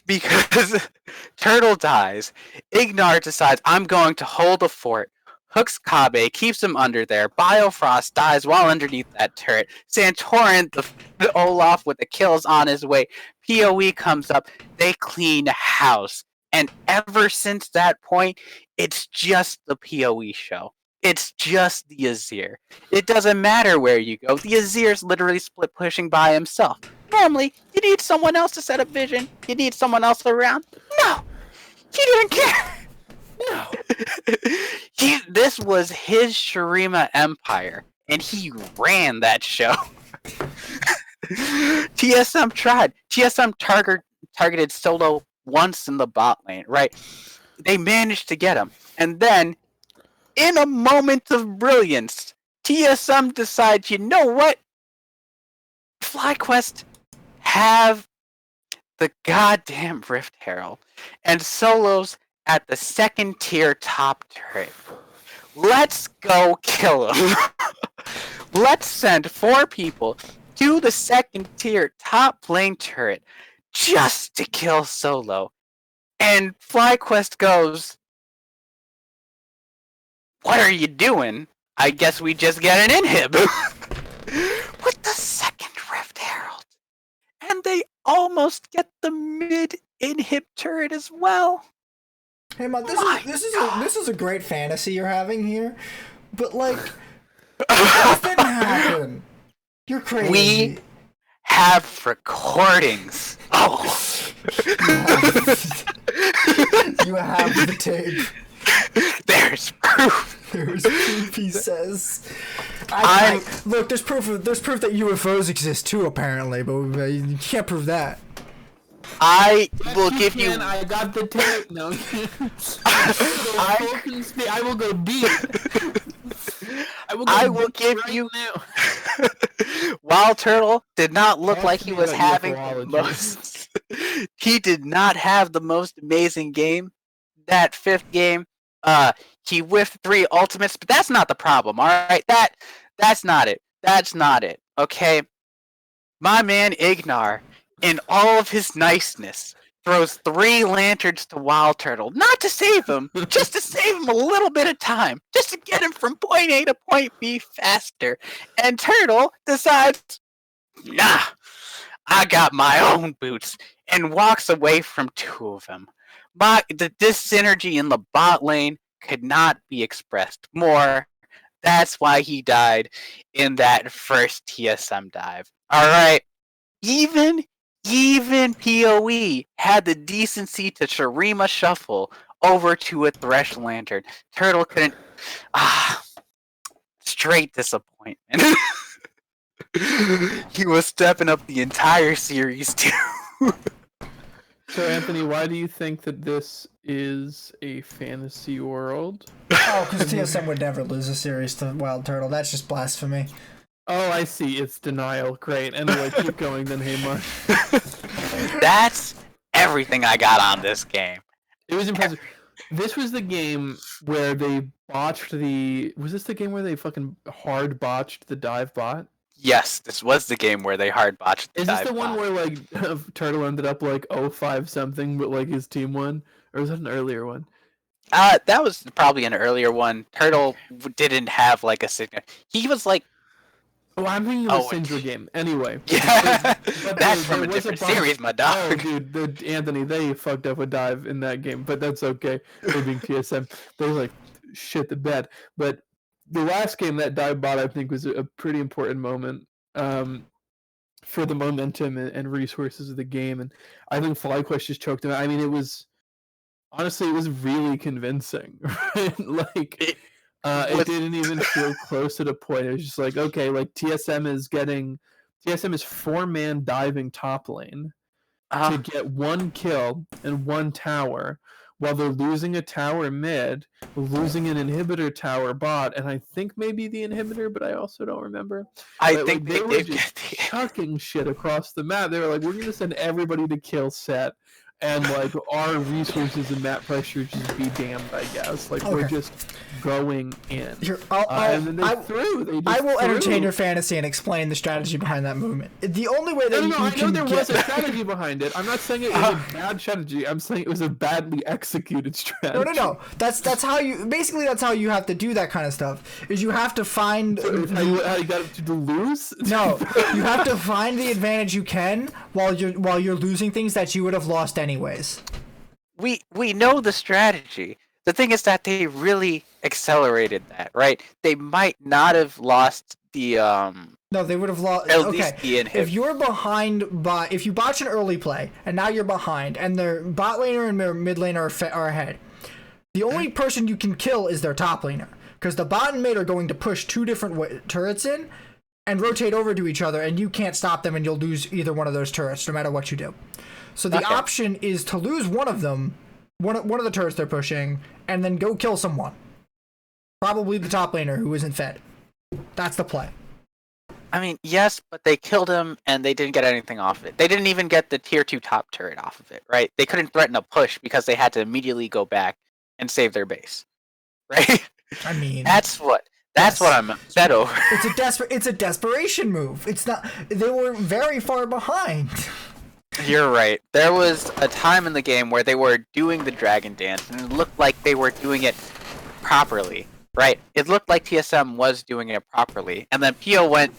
Because Turtle dies, Ignar decides, I'm going to hold the fort, hooks Kabe, keeps him under there, Biofrost dies while underneath that turret, Santorin, the Olaf with the kills on his way, PoE comes up, they clean house. And ever since that point, it's just the PoE show. It's just the Azir. It doesn't matter where you go. The Azir's literally split pushing by himself. Normally, you need someone else to set up vision. You need someone else around. No! He didn't care! No! This was his Shurima empire, and he ran that show. TSM tried. TSM targeted Solo once in the bot lane, right? They managed to get him. And then, in a moment of brilliance, TSM decides, you know what? FlyQuest have the goddamn Rift Herald and Solo's at the 2nd tier top turret. Let's go kill him. Let's send 4 people to the 2nd tier top lane turret just to kill Solo. And FlyQuest goes, what are you doing? I guess we just get an inhib. With the 2nd Rift Herald. And they almost get the mid inhib turret as well. Hey man, this is a great fantasy you're having here, but like, this didn't happen. You're crazy. We have recordings. Oh, you have the tape. There's proof. There's proof. He says. Look. There's proof that UFOs exist too, apparently, but you can't prove that. I will give you. I got the tape. No. I will go deep. I will give you. Wild Turtle did not look like he was having the most. He did not have the most amazing game. That 5th game, he whiffed 3 ultimates, but that's not the problem. All right, that's not it. That's not it. Okay, my man Ignar, in all of his niceness, throws 3 lanterns to Wild Turtle, not to save him, just to save him a little bit of time, just to get him from point A to point B faster. And Turtle decides, nah, I got my own boots, and walks away from 2 of them. The dyssynergy in the bot lane could not be expressed more. That's why he died in that first TSM dive. Alright, even PoE had the decency to Shurima shuffle over to a Thresh Lantern. Turtle couldn't. Straight disappointment. He was stepping up the entire series too. So Anthony, why do you think that this is a fantasy world? Oh, because TSM would never lose a series to Wild Turtle. That's just blasphemy. Oh, I see. It's denial. Great. Anyway, keep going then, Hamar. That's everything I got on this game. It was impressive. This was the game where they botched the... Was this the game where they fucking hard botched the dive bot? Yes, this was the game where they hard botched the dive bot. Is this the one where, like, Turtle ended up, like, 0-5 something, but, like, his team won? Or was that an earlier one? That was probably an earlier one. Turtle didn't have like a signature. He was like. Oh, I'm thinking of the Syndra game. Anyway. Yeah, that's from a different series, my dog. Oh, dude, Anthony, they fucked up a dive in that game, but that's okay. They're being TSM. They like shit the bed. But the last game that dive bot, I think, was a pretty important moment for the momentum and resources of the game. And I think FlyQuest just choked him out. I mean, it was really convincing, right? Like it didn't even feel close at a point. It was just like, okay, like TSM is 4-man diving top lane to get 1 kill and 1 tower, while they're losing a tower mid, losing an inhibitor tower bot, and I think maybe the inhibitor, but I also don't remember. I think they were just chucking shit across the map. They were like, we're gonna send everybody to kill set. And like our resources and map pressure just be damned, I guess. Like we're just going in. And then I will entertain your fantasy and explain the strategy behind that movement. The only way that I know there was a strategy behind it. I'm not saying it was a bad strategy. I'm saying it was a badly executed strategy. No. That's how you have to do that kind of stuff. Is you have to find how you got to lose. No, you have to find the advantage you can while you're losing things that you would have lost anyways. We know the strategy. The thing is that they really accelerated that, right? They might not have lost the No, they would have lost. Okay, if you're behind if you botch an early play and now you're behind, and their bot laner and their mid laner are ahead, the only person you can kill is their top laner, because the bot and mid are going to push 2 different turrets in and rotate over to each other, and you can't stop them, and you'll lose either one of those turrets no matter what you do. So the option is to lose one of them, one of the turrets they're pushing, and then go kill someone. Probably the top laner who isn't fed. That's the play. I mean, yes, but they killed him and they didn't get anything off of it. They didn't even get the tier 2 top turret off of it, right? They couldn't threaten a push because they had to immediately go back and save their base, right? I mean, that's what I'm upset over. It's a desperation move. It's not. They were very far behind. You're right. There was a time in the game where they were doing the dragon dance, and it looked like they were doing it properly, right? It looked like TSM was doing it properly, and then PoE went,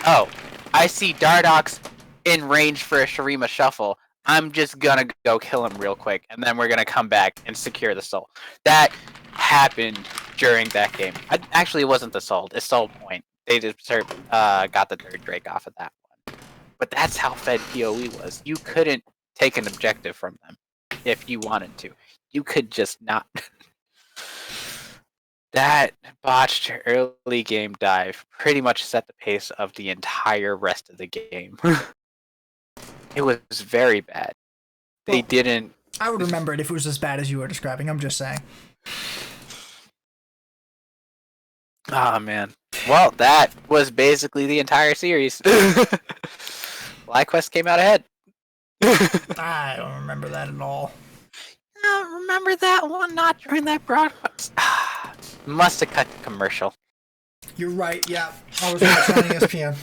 oh, I see Dardox in range for a Shurima shuffle. I'm just gonna go kill him real quick, and then we're gonna come back and secure the soul. That happened during that game. Actually, it wasn't the soul. It's soul point. They just got the 3rd Drake off of that one. But that's how fed PoE was. You couldn't take an objective from them if you wanted to. You could just not. That botched early game dive pretty much set the pace of the entire rest of the game. It was very bad. They didn't... I would remember it if it was as bad as you were describing. I'm just saying. Oh, man. Well, that was basically the entire series. FlyQuest came out ahead. I don't remember that at all. I don't remember that one, not during that broadcast. Must have cut the commercial. You're right, yeah. I was watching on ESPN.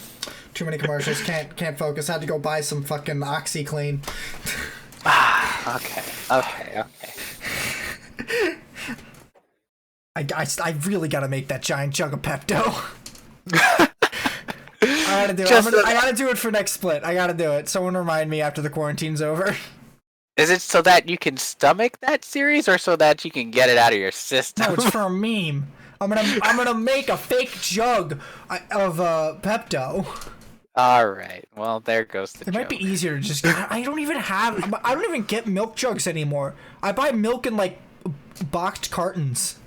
Too many commercials, can't focus. Had to go buy some fucking OxyClean. Okay. I really gotta make that giant jug of Pepto. I gotta do it. I gotta do it for next split. I gotta do it. Someone remind me after the quarantine's over. Is it so that you can stomach that series, or so that you can get it out of your system? No, it's for a meme. I'm gonna make a fake jug of Pepto. All right. Well, there goes the joke. It might be easier to just. I don't even get milk jugs anymore. I buy milk in like boxed cartons.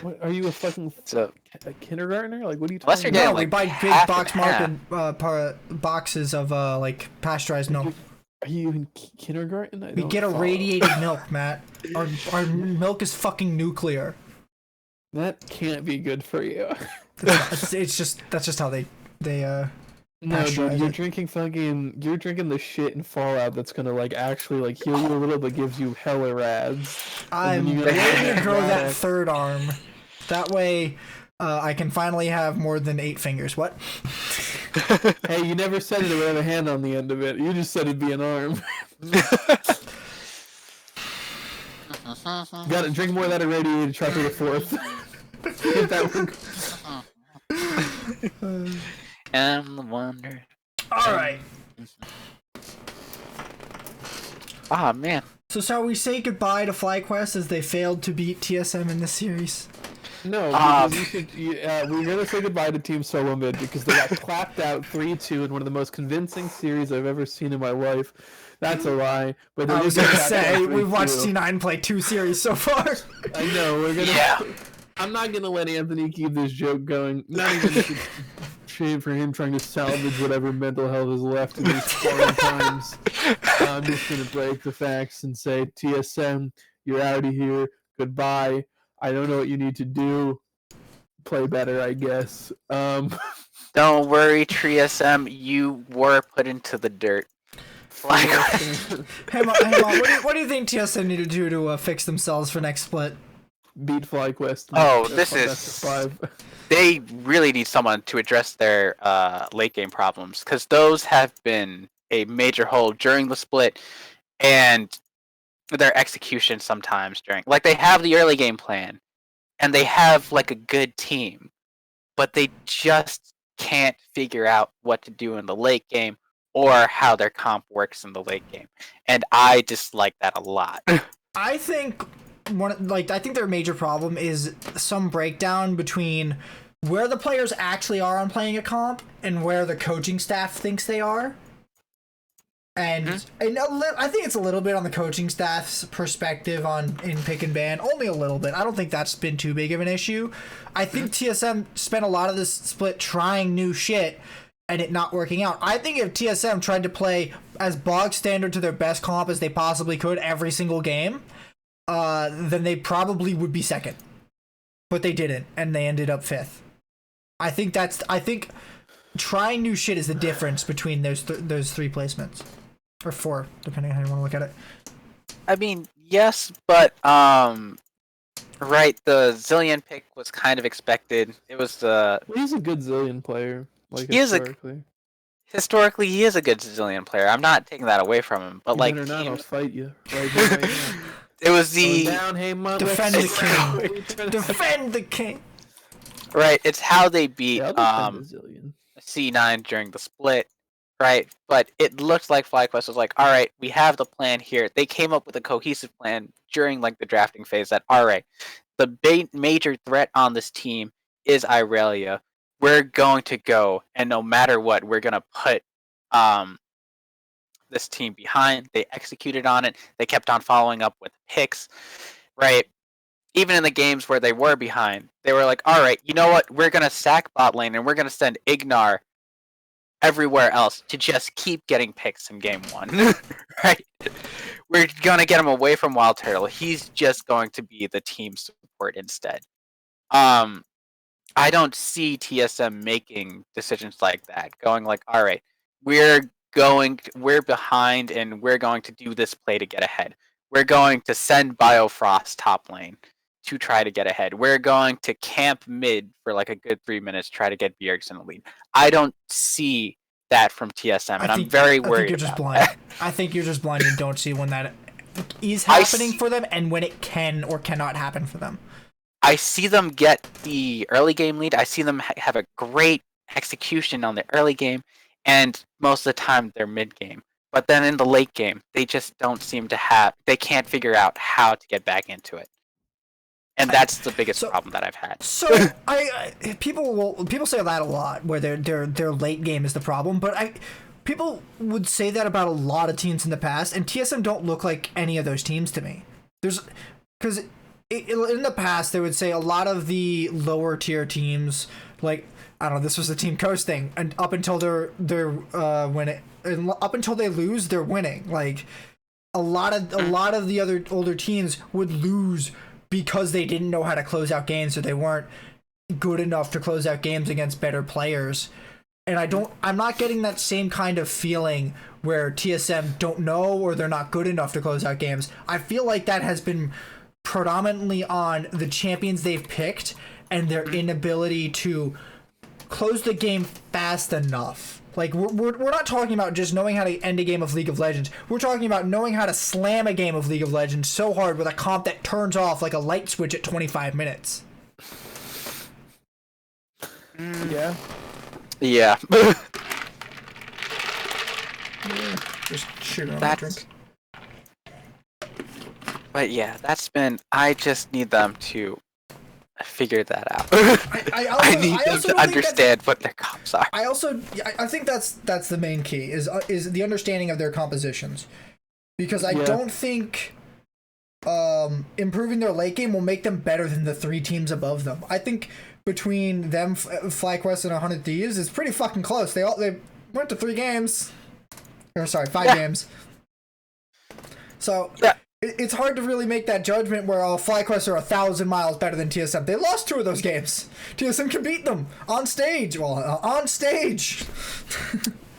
What, are you a fucking a kindergartner? Like, what are you talking about? No, we buy big boxes of like pasteurized milk. Are you in kindergarten? We get irradiated milk, Matt. Our milk is fucking nuclear. That can't be good for you. That's just how they No, dude, you're drinking the shit in Fallout that's gonna like actually like heal you a little but gives you hella rads. I'm ready to grow that 3rd arm. That way I can finally have more than 8 fingers. What? Hey, you never said it would have a hand on the end of it. You just said it'd be an arm. Got to drink more of that irradiated. Try for the fourth. Get that one. I'm the wonder. All right. Ah, man. So shall we say goodbye to FlyQuest as they failed to beat TSM in this series? No, we're gonna say goodbye to Team Solo Mid because they got clapped out 3-2 in one of the most convincing series I've ever seen in my life. That's a lie. But I was gonna say we've watched C9 play 2 series so far. I know we're gonna. Yeah. I'm not gonna let Anthony keep this joke going. Not even shame for him trying to salvage whatever mental health is left in these foreign times. I'm just gonna break the facts and say, TSM, you're out of here. Goodbye. I don't know what you need to do. Play better, I guess. Don't worry, TSM. You were put into the dirt. Hey, Mom, what do you think TSM need to do to fix themselves for next split? Beat FlyQuest. Oh, this is... They really need someone to address their late game problems, because those have been a major hole during the split, and their execution sometimes during... Like, they have the early game plan, and they have, like, a good team, but they just can't figure out what to do in the late game, or how their comp works in the late game. And I dislike that a lot. I think their major problem is some breakdown between where the players actually are on playing a comp and where the coaching staff thinks they are. And I think it's a little bit on the coaching staff's perspective in pick and ban. Only a little bit. I don't think that's been too big of an issue. I think TSM spent a lot of this split trying new shit and it not working out. I think if TSM tried to play as bog standard to their best comp as they possibly could every single game, then they probably would be second. But they didn't, and they ended up fifth. I think trying new shit is the difference between those 3 placements. Or 4, depending on how you want to look at it. I mean, yes, but right, the Zillion pick was kind of expected. It was he's a good Zillion player. Historically, he is a good Zillion player. I'm not taking that away from him, but like, I'll fight you right now. It was the defend the king. Defend the king. Right, it's how they beat C9 during the split. Right, but it looked like FlyQuest was like, all right, we have the plan here. They came up with a cohesive plan during like the drafting phase that, all right, the major threat on this team is Irelia. We're going to go, and no matter what, we're going to put this team behind. They executed on it. They kept on following up with picks, right? Even in the games where they were behind, they were like, all right, you know what? We're going to sack bot lane, and we're going to send Ignar everywhere else to just keep getting picks in game 1. Right? We're gonna get him away from Wild Turtle. He's just going to be the team support instead. I don't see TSM making decisions like that, going like, all right, we're behind and we're going to do this play to get ahead. We're going to send Biofrost top lane to try to get ahead. We're going to camp mid for like a good 3 minutes, try to get Bjergsen in the lead. I don't see that from TSM, and I'm very worried about that. I think you're just blind and don't see when that is happening for them and when it can or cannot happen for them. I see them get the early game lead. I see them have a great execution on the early game, and most of the time they're mid game. But then in the late game, they just don't seem to have. They can't figure out how to get back into it. And that's the biggest problem that I've had. So people say that a lot, where their late game is the problem. But people would say that about a lot of teams in the past, and TSM don't look like any of those teams to me. Because in the past they would say a lot of the lower tier teams, like I don't know, this was the Team Coast thing, and up until up until they lose, they're winning. Like a lot of the other older teams would lose because they didn't know how to close out games, or they weren't good enough to close out games against better players. And I'm not getting that same kind of feeling where TSM don't know or they're not good enough to close out games. I feel like that has been predominantly on the champions they've picked and their inability to close the game fast enough. Like, we're not talking about just knowing how to end a game of League of Legends. We're talking about knowing how to slam a game of League of Legends so hard with a comp that turns off like a light switch at 25 minutes. Yeah. Yeah. Just sugar on my drink. But yeah, that's been... I just need them to figure that out. I need them to understand what their comps are. I think that's the main key is the understanding of their compositions, because I don't think improving their late game will make them better than the 3 teams above them. I think between them, FlyQuest and 100 Thieves is pretty fucking close. They went to 3 games, or sorry, 5 games. So yeah. It's hard to really make that judgment where FlyQuest are 1,000 miles better than TSM. They lost 2 of those games. TSM can beat them on stage. Well, on stage.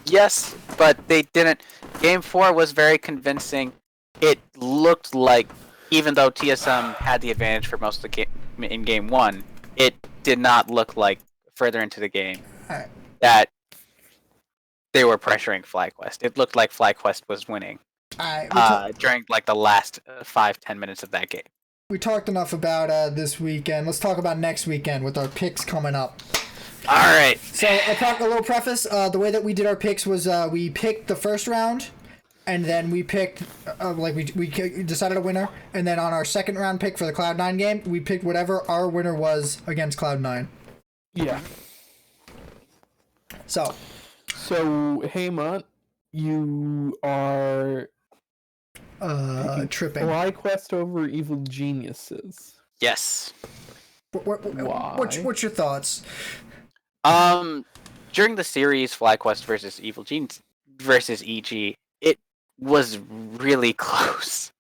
Yes, but they didn't. Game 4 was very convincing. It looked like, even though TSM had the advantage for most of the game in Game 1, it did not look like further into the game that they were pressuring FlyQuest. It looked like FlyQuest was winning. During like the last 5-10 minutes of that game. We talked enough about this weekend. Let's talk about next weekend with our picks coming up. All right. So a little preface. The way that we did our picks was we picked the first round, and then we picked we decided a winner, and then on our second round pick for the Cloud9 game, we picked whatever our winner was against Cloud9. Yeah. So Hema, you are tripping. FlyQuest over Evil Geniuses. Yes. Why? What's your thoughts? During the series FlyQuest versus Evil Genius versus EG, it was really close,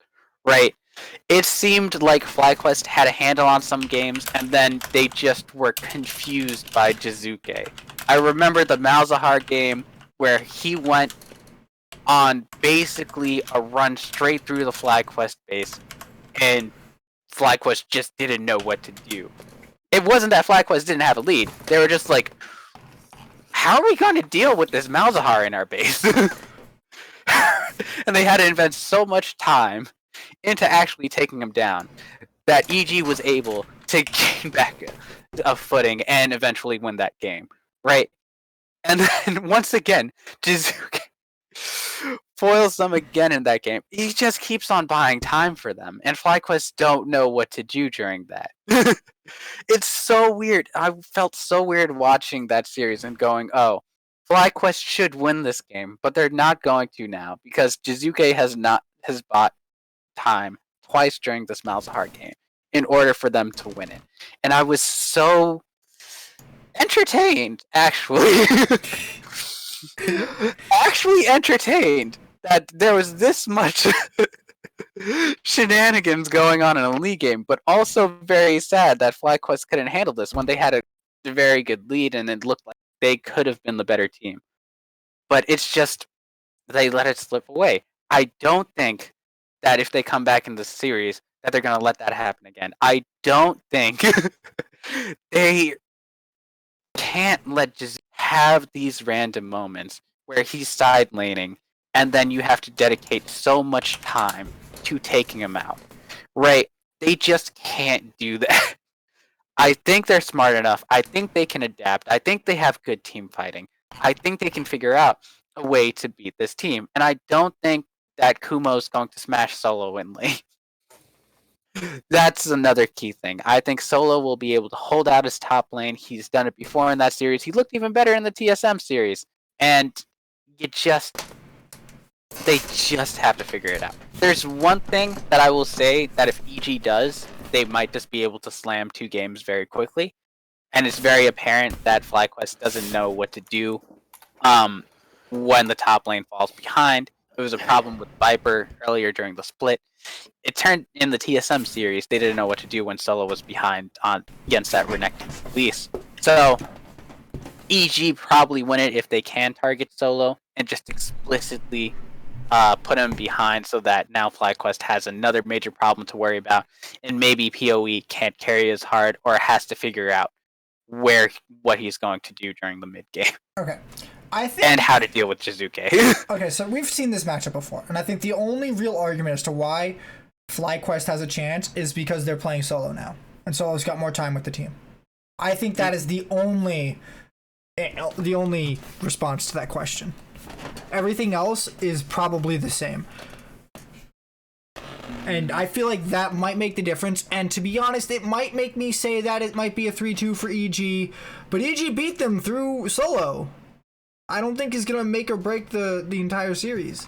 right? It seemed like FlyQuest had a handle on some games, and then they just were confused by Jizuke. I remember the Malzahar game where he went on basically a run straight through the FlyQuest base, and FlyQuest just didn't know what to do. It wasn't that FlyQuest didn't have a lead. They were just like, how are we going to deal with this Malzahar in our base? And they had to invest so much time into actually taking him down that EG was able to gain back a footing and eventually win that game, right? And then once again, Jizuke foils them again in that game. He just keeps on buying time for them, and FlyQuest don't know what to do during that. It's so weird. I felt so weird watching that series and going, oh, FlyQuest should win this game, but they're not going to now because Jizuke has bought time twice during this Malzahar game in order for them to win it. And I was so entertained, actually. Actually entertained that there was this much shenanigans going on in a league game, but also very sad that FlyQuest couldn't handle this when they had a very good lead and it looked like they could have been the better team. But it's just they let it slip away. I don't think that if they come back in the series that they're going to let that happen again. I don't think they can't let just have these random moments where he's side laning and then you have to dedicate so much time to taking him out. Right? They just can't do that. I think they're smart enough. I think they can adapt. I think they have good team fighting. I think they can figure out a way to beat this team. And I don't think that Kumo's going to smash Solo in lane. That's another key thing. I think Solo will be able to hold out his top lane. He's done it before in that series. He looked even better in the TSM series. And they just have to figure it out. There's one thing that I will say that if EG does, they might just be able to slam 2 games very quickly. And it's very apparent that FlyQuest doesn't know what to do when the top lane falls behind. It was a problem with Viper earlier during the split. It turned in the TSM series, they didn't know what to do when Solo was behind against that Renekton release. So EG probably win it if they can target Solo and just explicitly put him behind so that now FlyQuest has another major problem to worry about, and maybe PoE can't carry as hard or has to figure out what he's going to do during the mid game. Okay. and how to deal with Jizuke. Okay, so we've seen this matchup before, and I think the only real argument as to why FlyQuest has a chance is because they're playing solo now, and Solo's got more time with the team. I think that is the only response to that question. Everything else is probably the same. And I feel like that might make the difference. And to be honest, it might make me say that it might be a 3-2 for EG. But EG beat them through solo. I don't think it's going to make or break the entire series.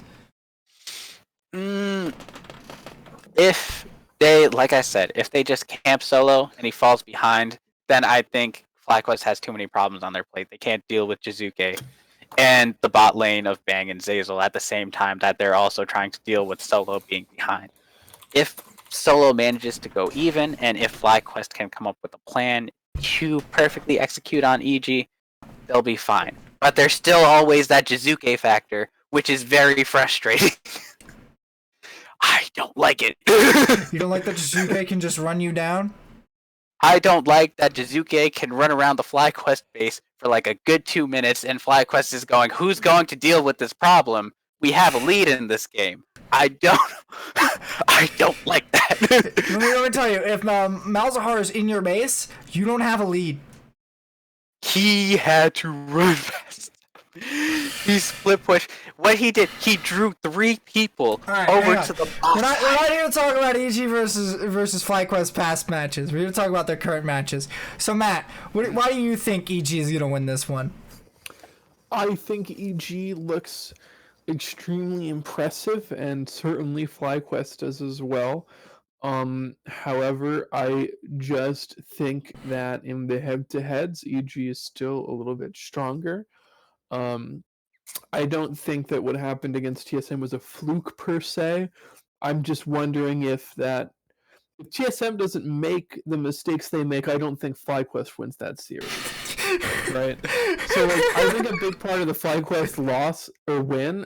If they, like I said, if they just camp solo and he falls behind, then I think FlyQuest has too many problems on their plate. They can't deal with Jizuke and the bot lane of Bang and Zeyzal at the same time that they're also trying to deal with solo being behind. If solo manages to go even, and if FlyQuest can come up with a plan to perfectly execute on EG, they'll be fine. But there's still always that Jizuke factor, which is very frustrating. I don't like it. You don't like that Jizuke can just run you down? I don't like that Jizuke can run around the FlyQuest base for like a good 2 minutes, and FlyQuest is going, who's going to deal with this problem? We have a lead in this game. I don't like that. Let me tell you, if Malzahar is in your base, you don't have a lead. He had to run fast. He split push. What he did, he drew 3 people over to the box. We're not here to talk about EG versus FlyQuest past matches. We're here to talk about their current matches. So Matt, why do you think EG is going to win this one? I think EG looks extremely impressive, and certainly FlyQuest does as well. However, I just think that in the head-to-heads, EG is still a little bit stronger. I don't think that what happened against TSM was a fluke per se. I'm just wondering if TSM doesn't make the mistakes they make, I don't think FlyQuest wins that series. Right? So I think a big part of the FlyQuest loss or win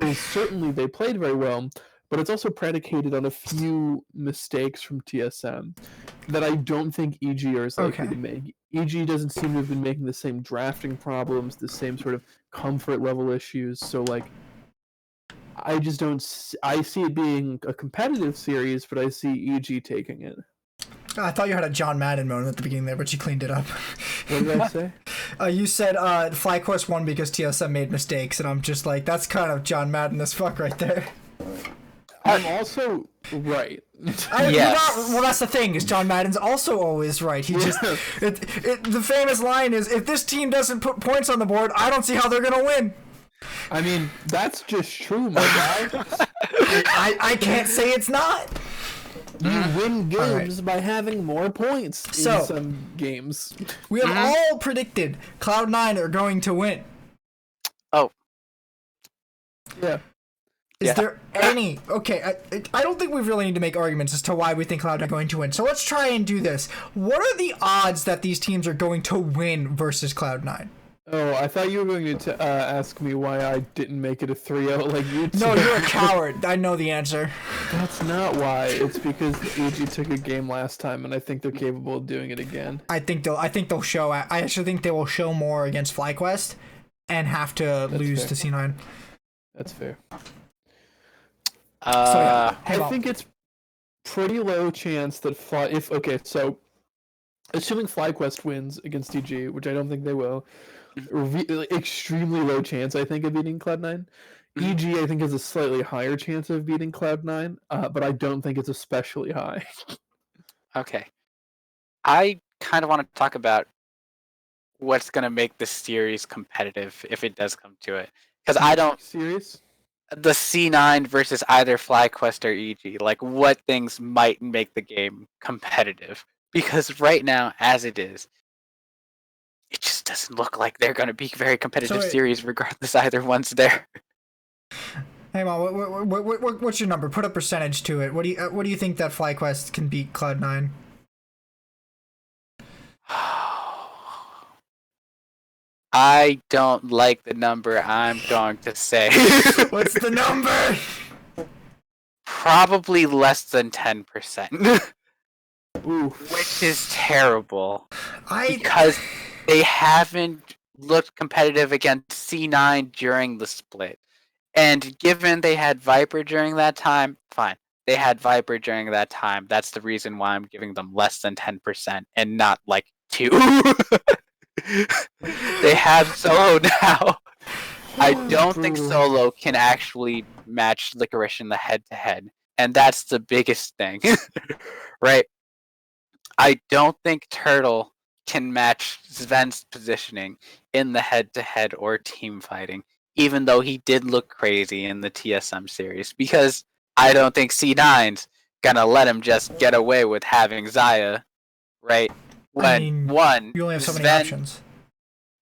is certainly they played very well, but it's also predicated on a few mistakes from TSM that I don't think EG is likely to make. EG doesn't seem to have been making the same drafting problems, the same sort of comfort level issues. So I just don't. I see it being a competitive series, but I see EG taking it. I thought you had a John Madden moment at the beginning there, but you cleaned it up. What did I say? You said FlyQuest won because TSM made mistakes, and I'm just like, that's kind of John Madden as fuck right there. I'm also right. Yes. Well, that's the thing, is John Madden's also always right. He just the famous line is, if this team doesn't put points on the board, I don't see how they're gonna win. I mean, that's just true, my guy. I can't say it's not. You win games by having more points in some games. We have all predicted Cloud9 are going to win. Oh. Yeah. Is there any... Okay, I don't think we really need to make arguments as to why we think Cloud9 are going to win. So let's try and do this. What are the odds that these teams are going to win versus Cloud9? Oh, I thought you were going to ask me why I didn't make it a 3-0 like you did. No, you're a coward. I know the answer. That's not why. It's because EG took a game last time, and I think they're capable of doing it again. I think they'll show... I actually think they will show more against FlyQuest and have to lose to C9. That's fair. I think it's pretty low chance that so assuming FlyQuest wins against EG, which I don't think they will, extremely low chance I think of beating Cloud9. EG I think has a slightly higher chance of beating Cloud9, but I don't think it's especially high. Okay. I kind of want to talk about what's going to make this series competitive if it does come to it. Because I don't... Serious? The C9 versus either FlyQuest or EG, like what things might make the game competitive? Because right now, as it is, it just doesn't look like they're going to be a very competitive series, regardless either one's there. Hey, Mom, what's your number? Put a percentage to it. What do you think that FlyQuest can beat Cloud9? I don't like the number I'm going to say. What's the number? Probably less than 10%. Oof. Which is terrible. Because they haven't looked competitive against C9 during the split. And given they had Viper during that time, fine. They had Viper during that time. That's the reason why I'm giving them less than 10% and not like 2. They have Solo now. I don't think Solo can actually match Licorice in the head-to-head. And that's the biggest thing. Right? I don't think Turtle can match Sven's positioning in the head-to-head or team fighting, even though he did look crazy in the TSM series, because I don't think C9's gonna let him just get away with having Xayah, right? When you only have so many options.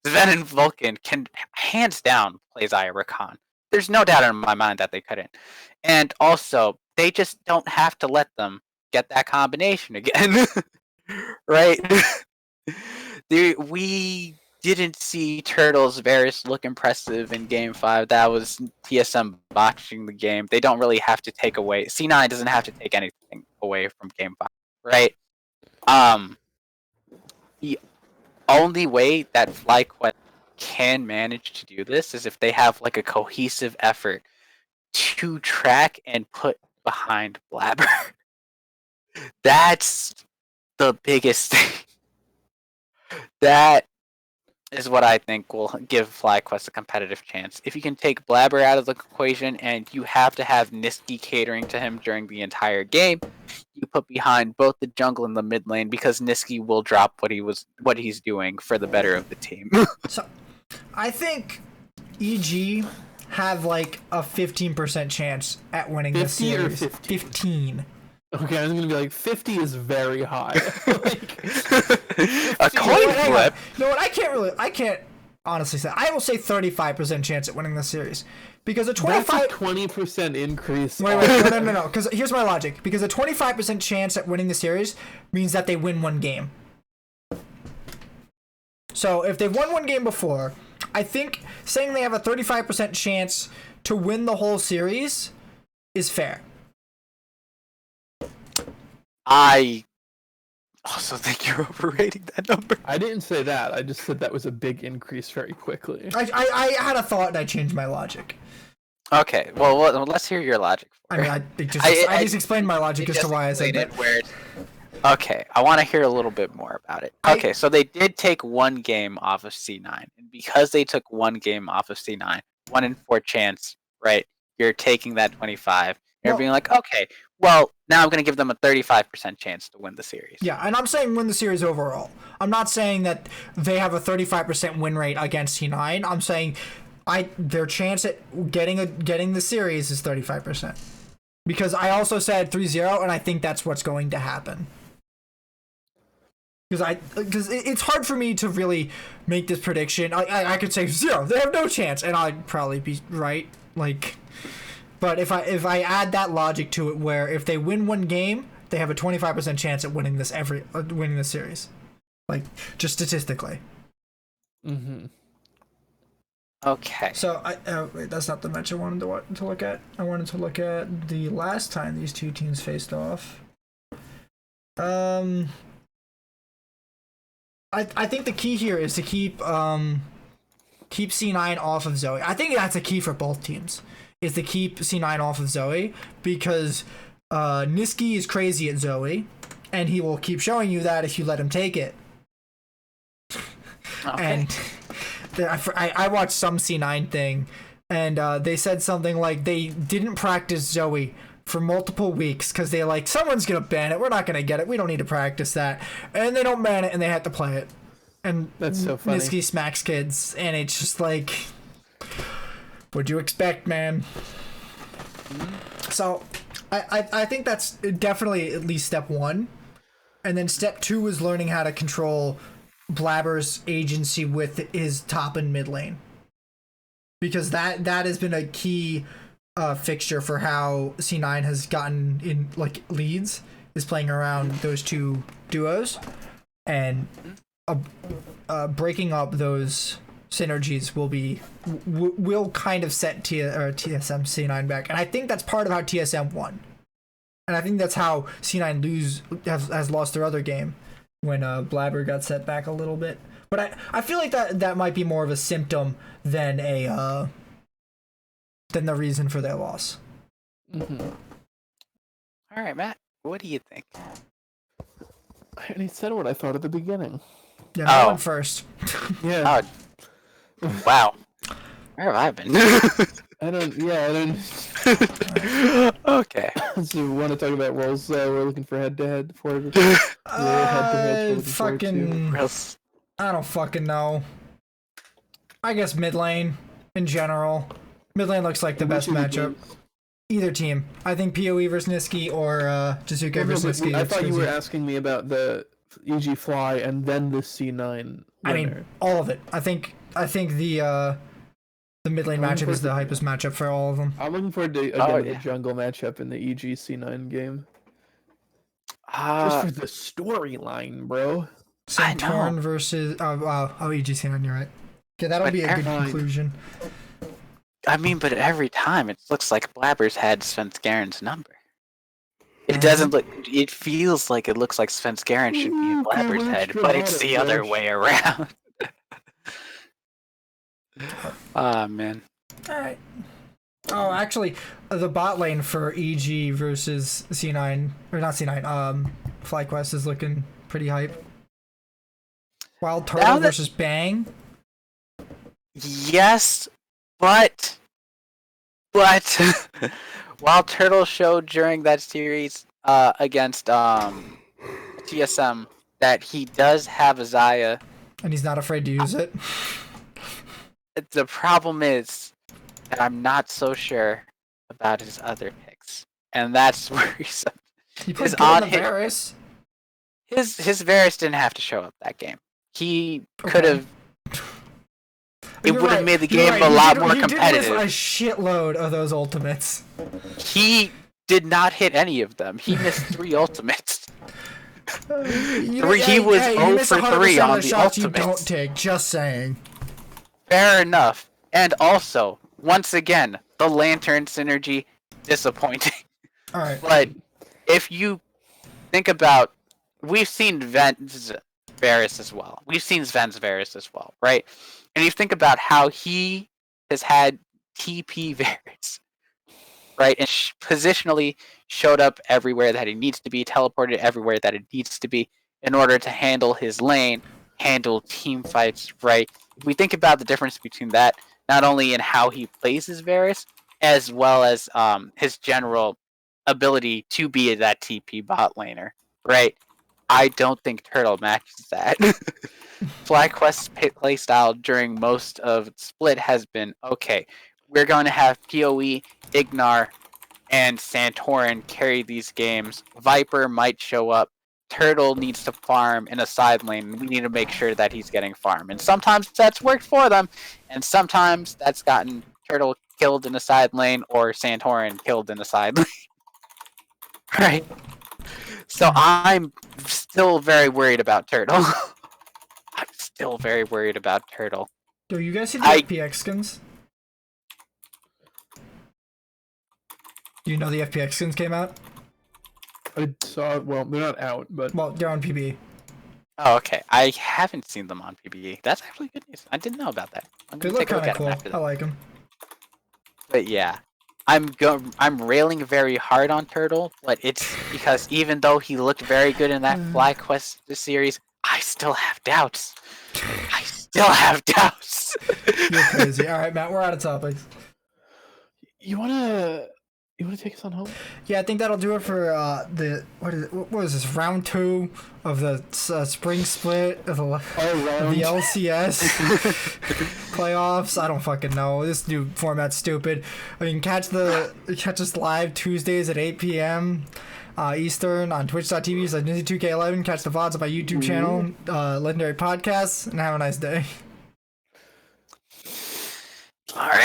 Sven and Vulcan can hands down play Xayah Rakan. There's no doubt in my mind that they couldn't. And also, they just don't have to let them get that combination again. Right? We didn't see Turtles Varus look impressive in Game 5. That was TSM botching the game. They don't really have to take away... C9 doesn't have to take anything away from Game 5, right? The only way that FlyQuest can manage to do this is if they have like a cohesive effort to track and put behind Blabber. That's the biggest thing. That is what I think will give FlyQuest a competitive chance. If you can take Blabber out of the equation and you have to have Nizzy catering to him during the entire game, you put behind both the jungle and the mid lane because Nizzy will drop what he's doing for the better of the team. So, I think EG have like a 15% chance at winning this series. 15. Okay, I was gonna be like 50 is very high. Like, a coin flip. You know what? I can't honestly say. I will say 35% chance at winning this series because a 20% increase. Wait, no. Because here's my logic. Because a 25% chance at winning the series means that they win one game. So if they've won one game before, I think saying they have a 35% chance to win the whole series is fair. I also think you're overrating that number. I didn't say that. I just said that was a big increase very quickly. I had a thought and I changed my logic. Okay, well let's hear your logic. I just explained my logic as to why I said that. Okay, I want to hear a little bit more about it. Okay, so they did take one game off of C9, and because they took one game off of C9, 1 in 4 chance, right? You're taking that 25. You're being like, okay, well, now I'm going to give them a 35% chance to win the series. Yeah, and I'm saying win the series overall. I'm not saying that they have a 35% win rate against C9. I'm saying their chance at getting the series is 35%. Because I also said 3-0, and I think that's what's going to happen. Because it's hard for me to really make this prediction. I could say 0, they have no chance, and I'd probably be right. But if I add that logic to it, where if they win one game, they have a 25% chance at winning winning this series, just statistically. Mm-hmm. Okay. So wait, that's not the match I wanted to look at. I wanted to look at the last time these two teams faced off. I think the key here is to keep C9 off of Zoe. I think that's a key for both teams. Is to keep C9 off of Zoe because Nizzy is crazy at Zoe, and he will keep showing you that if you let him take it. Okay. And I watched some C9 thing, and they said something like they didn't practice Zoe for multiple weeks because they're like, someone's gonna ban it, we're not gonna get it, we don't need to practice that, and they don't ban it and they have to play it, and that's so funny. Nizzy smacks kids, and it's just like, what'd you expect, man? So I think that's definitely at least step 1, and then step 2 is learning how to control Blabber's agency with his top and mid lane, because that has been a key fixture for how C9 has gotten in leads, is playing around those two duos, and breaking up those synergies will kind of set TSM C9 back, and I think that's part of how TSM won, and I think that's how C9 has lost their other game, when Blabber got set back a little bit. But I feel like that might be more of a symptom than the reason for their loss. Mm-hmm. All right, Matt. What do you think? I already said what I thought at the beginning. Yeah, I went first. Yeah. Oh, wow. Where have I been? I don't. Okay. So we want to talk about roles we're looking for head-to-head for fucking. I don't fucking know. I guess mid lane in general. Mid lane looks like the best matchup. Either team. I think PoE versus Niski or Jasuke versus Niski. I thought you were asking me about the EG Fly and then the C9 winner. I mean, all of it. I think the mid lane matchup is the hypest matchup for all of them. I'm looking forward to the jungle matchup in the EG C9 game. Just for the storyline, bro. Santorin versus EG C9. You're right. Okay, that'll be a good conclusion. I mean, but every time it looks like Blabber's had Svenskerin's number. It doesn't look. It feels like it looks like Svenskerin should be in Blabber's head, but it's the other way around. Ah, man. All right. Oh, actually, the bot lane for EG versus C9 or not C9. FlyQuest is looking pretty hype. Wild Turtle versus Bang. Yes, but Wild Turtle showed during that series against TSM that he does have a Xayah, and he's not afraid to use it. The problem is that I'm not so sure about his other picks, and that's worrisome. He put on Varus. His Varus didn't have to show up that game. He could have. It would have made the game a lot more competitive. He did a shitload of those ultimates. He did not hit any of them. He missed 3 ultimates. He was 0 for 3 on the ultimates. You don't take. Just saying. Fair enough. And also, once again, the Lantern synergy, disappointing. All right. But if you think about, we've seen Sven's Varus as well. We've seen Sven's Varus as well, right? And you think about how he has had TP Varus, right? And positionally showed up everywhere that he needs to be, teleported everywhere that it needs to be in order to handle his lane, handle team fights, right? If we think about the difference between that, not only in how he plays his Varus, as well as his general ability to be that TP bot laner, right? I don't think Turtle matches that. FlyQuest's playstyle during most of Split has been, okay, we're going to have PoE, Ignar, and Santorin carry these games. Viper might show up. Turtle needs to farm in a side lane. We need to make sure that he's getting farm. And sometimes that's worked for them, and sometimes that's gotten Turtle killed in a side lane or Santorin killed in a side lane. Right? So I'm still very worried about Turtle. I'm still very worried about Turtle. Do you guys see the FPX skins? Do you know the FPX skins came out? I saw. Well, they're not out, but they're on PBE. Oh, okay. I haven't seen them on PBE. That's actually good news. I didn't know about that. They look kind of cool. I like them. But yeah, I'm railing very hard on Turtle, but it's because even though he looked very good in that FlyQuest series, I still have doubts. You're crazy. All right, Matt, we're out of topics. You wanna take us on home? Yeah, I think that'll do it for what was this, round 2 of the spring split of the LCS playoffs. I don't fucking know. This new format's stupid. I mean, catch us live Tuesdays at 8 p.m. Eastern on twitch.tv/NizzyTV11. Catch the VODs on my YouTube channel, Legendary Podcasts, and have a nice day. All right.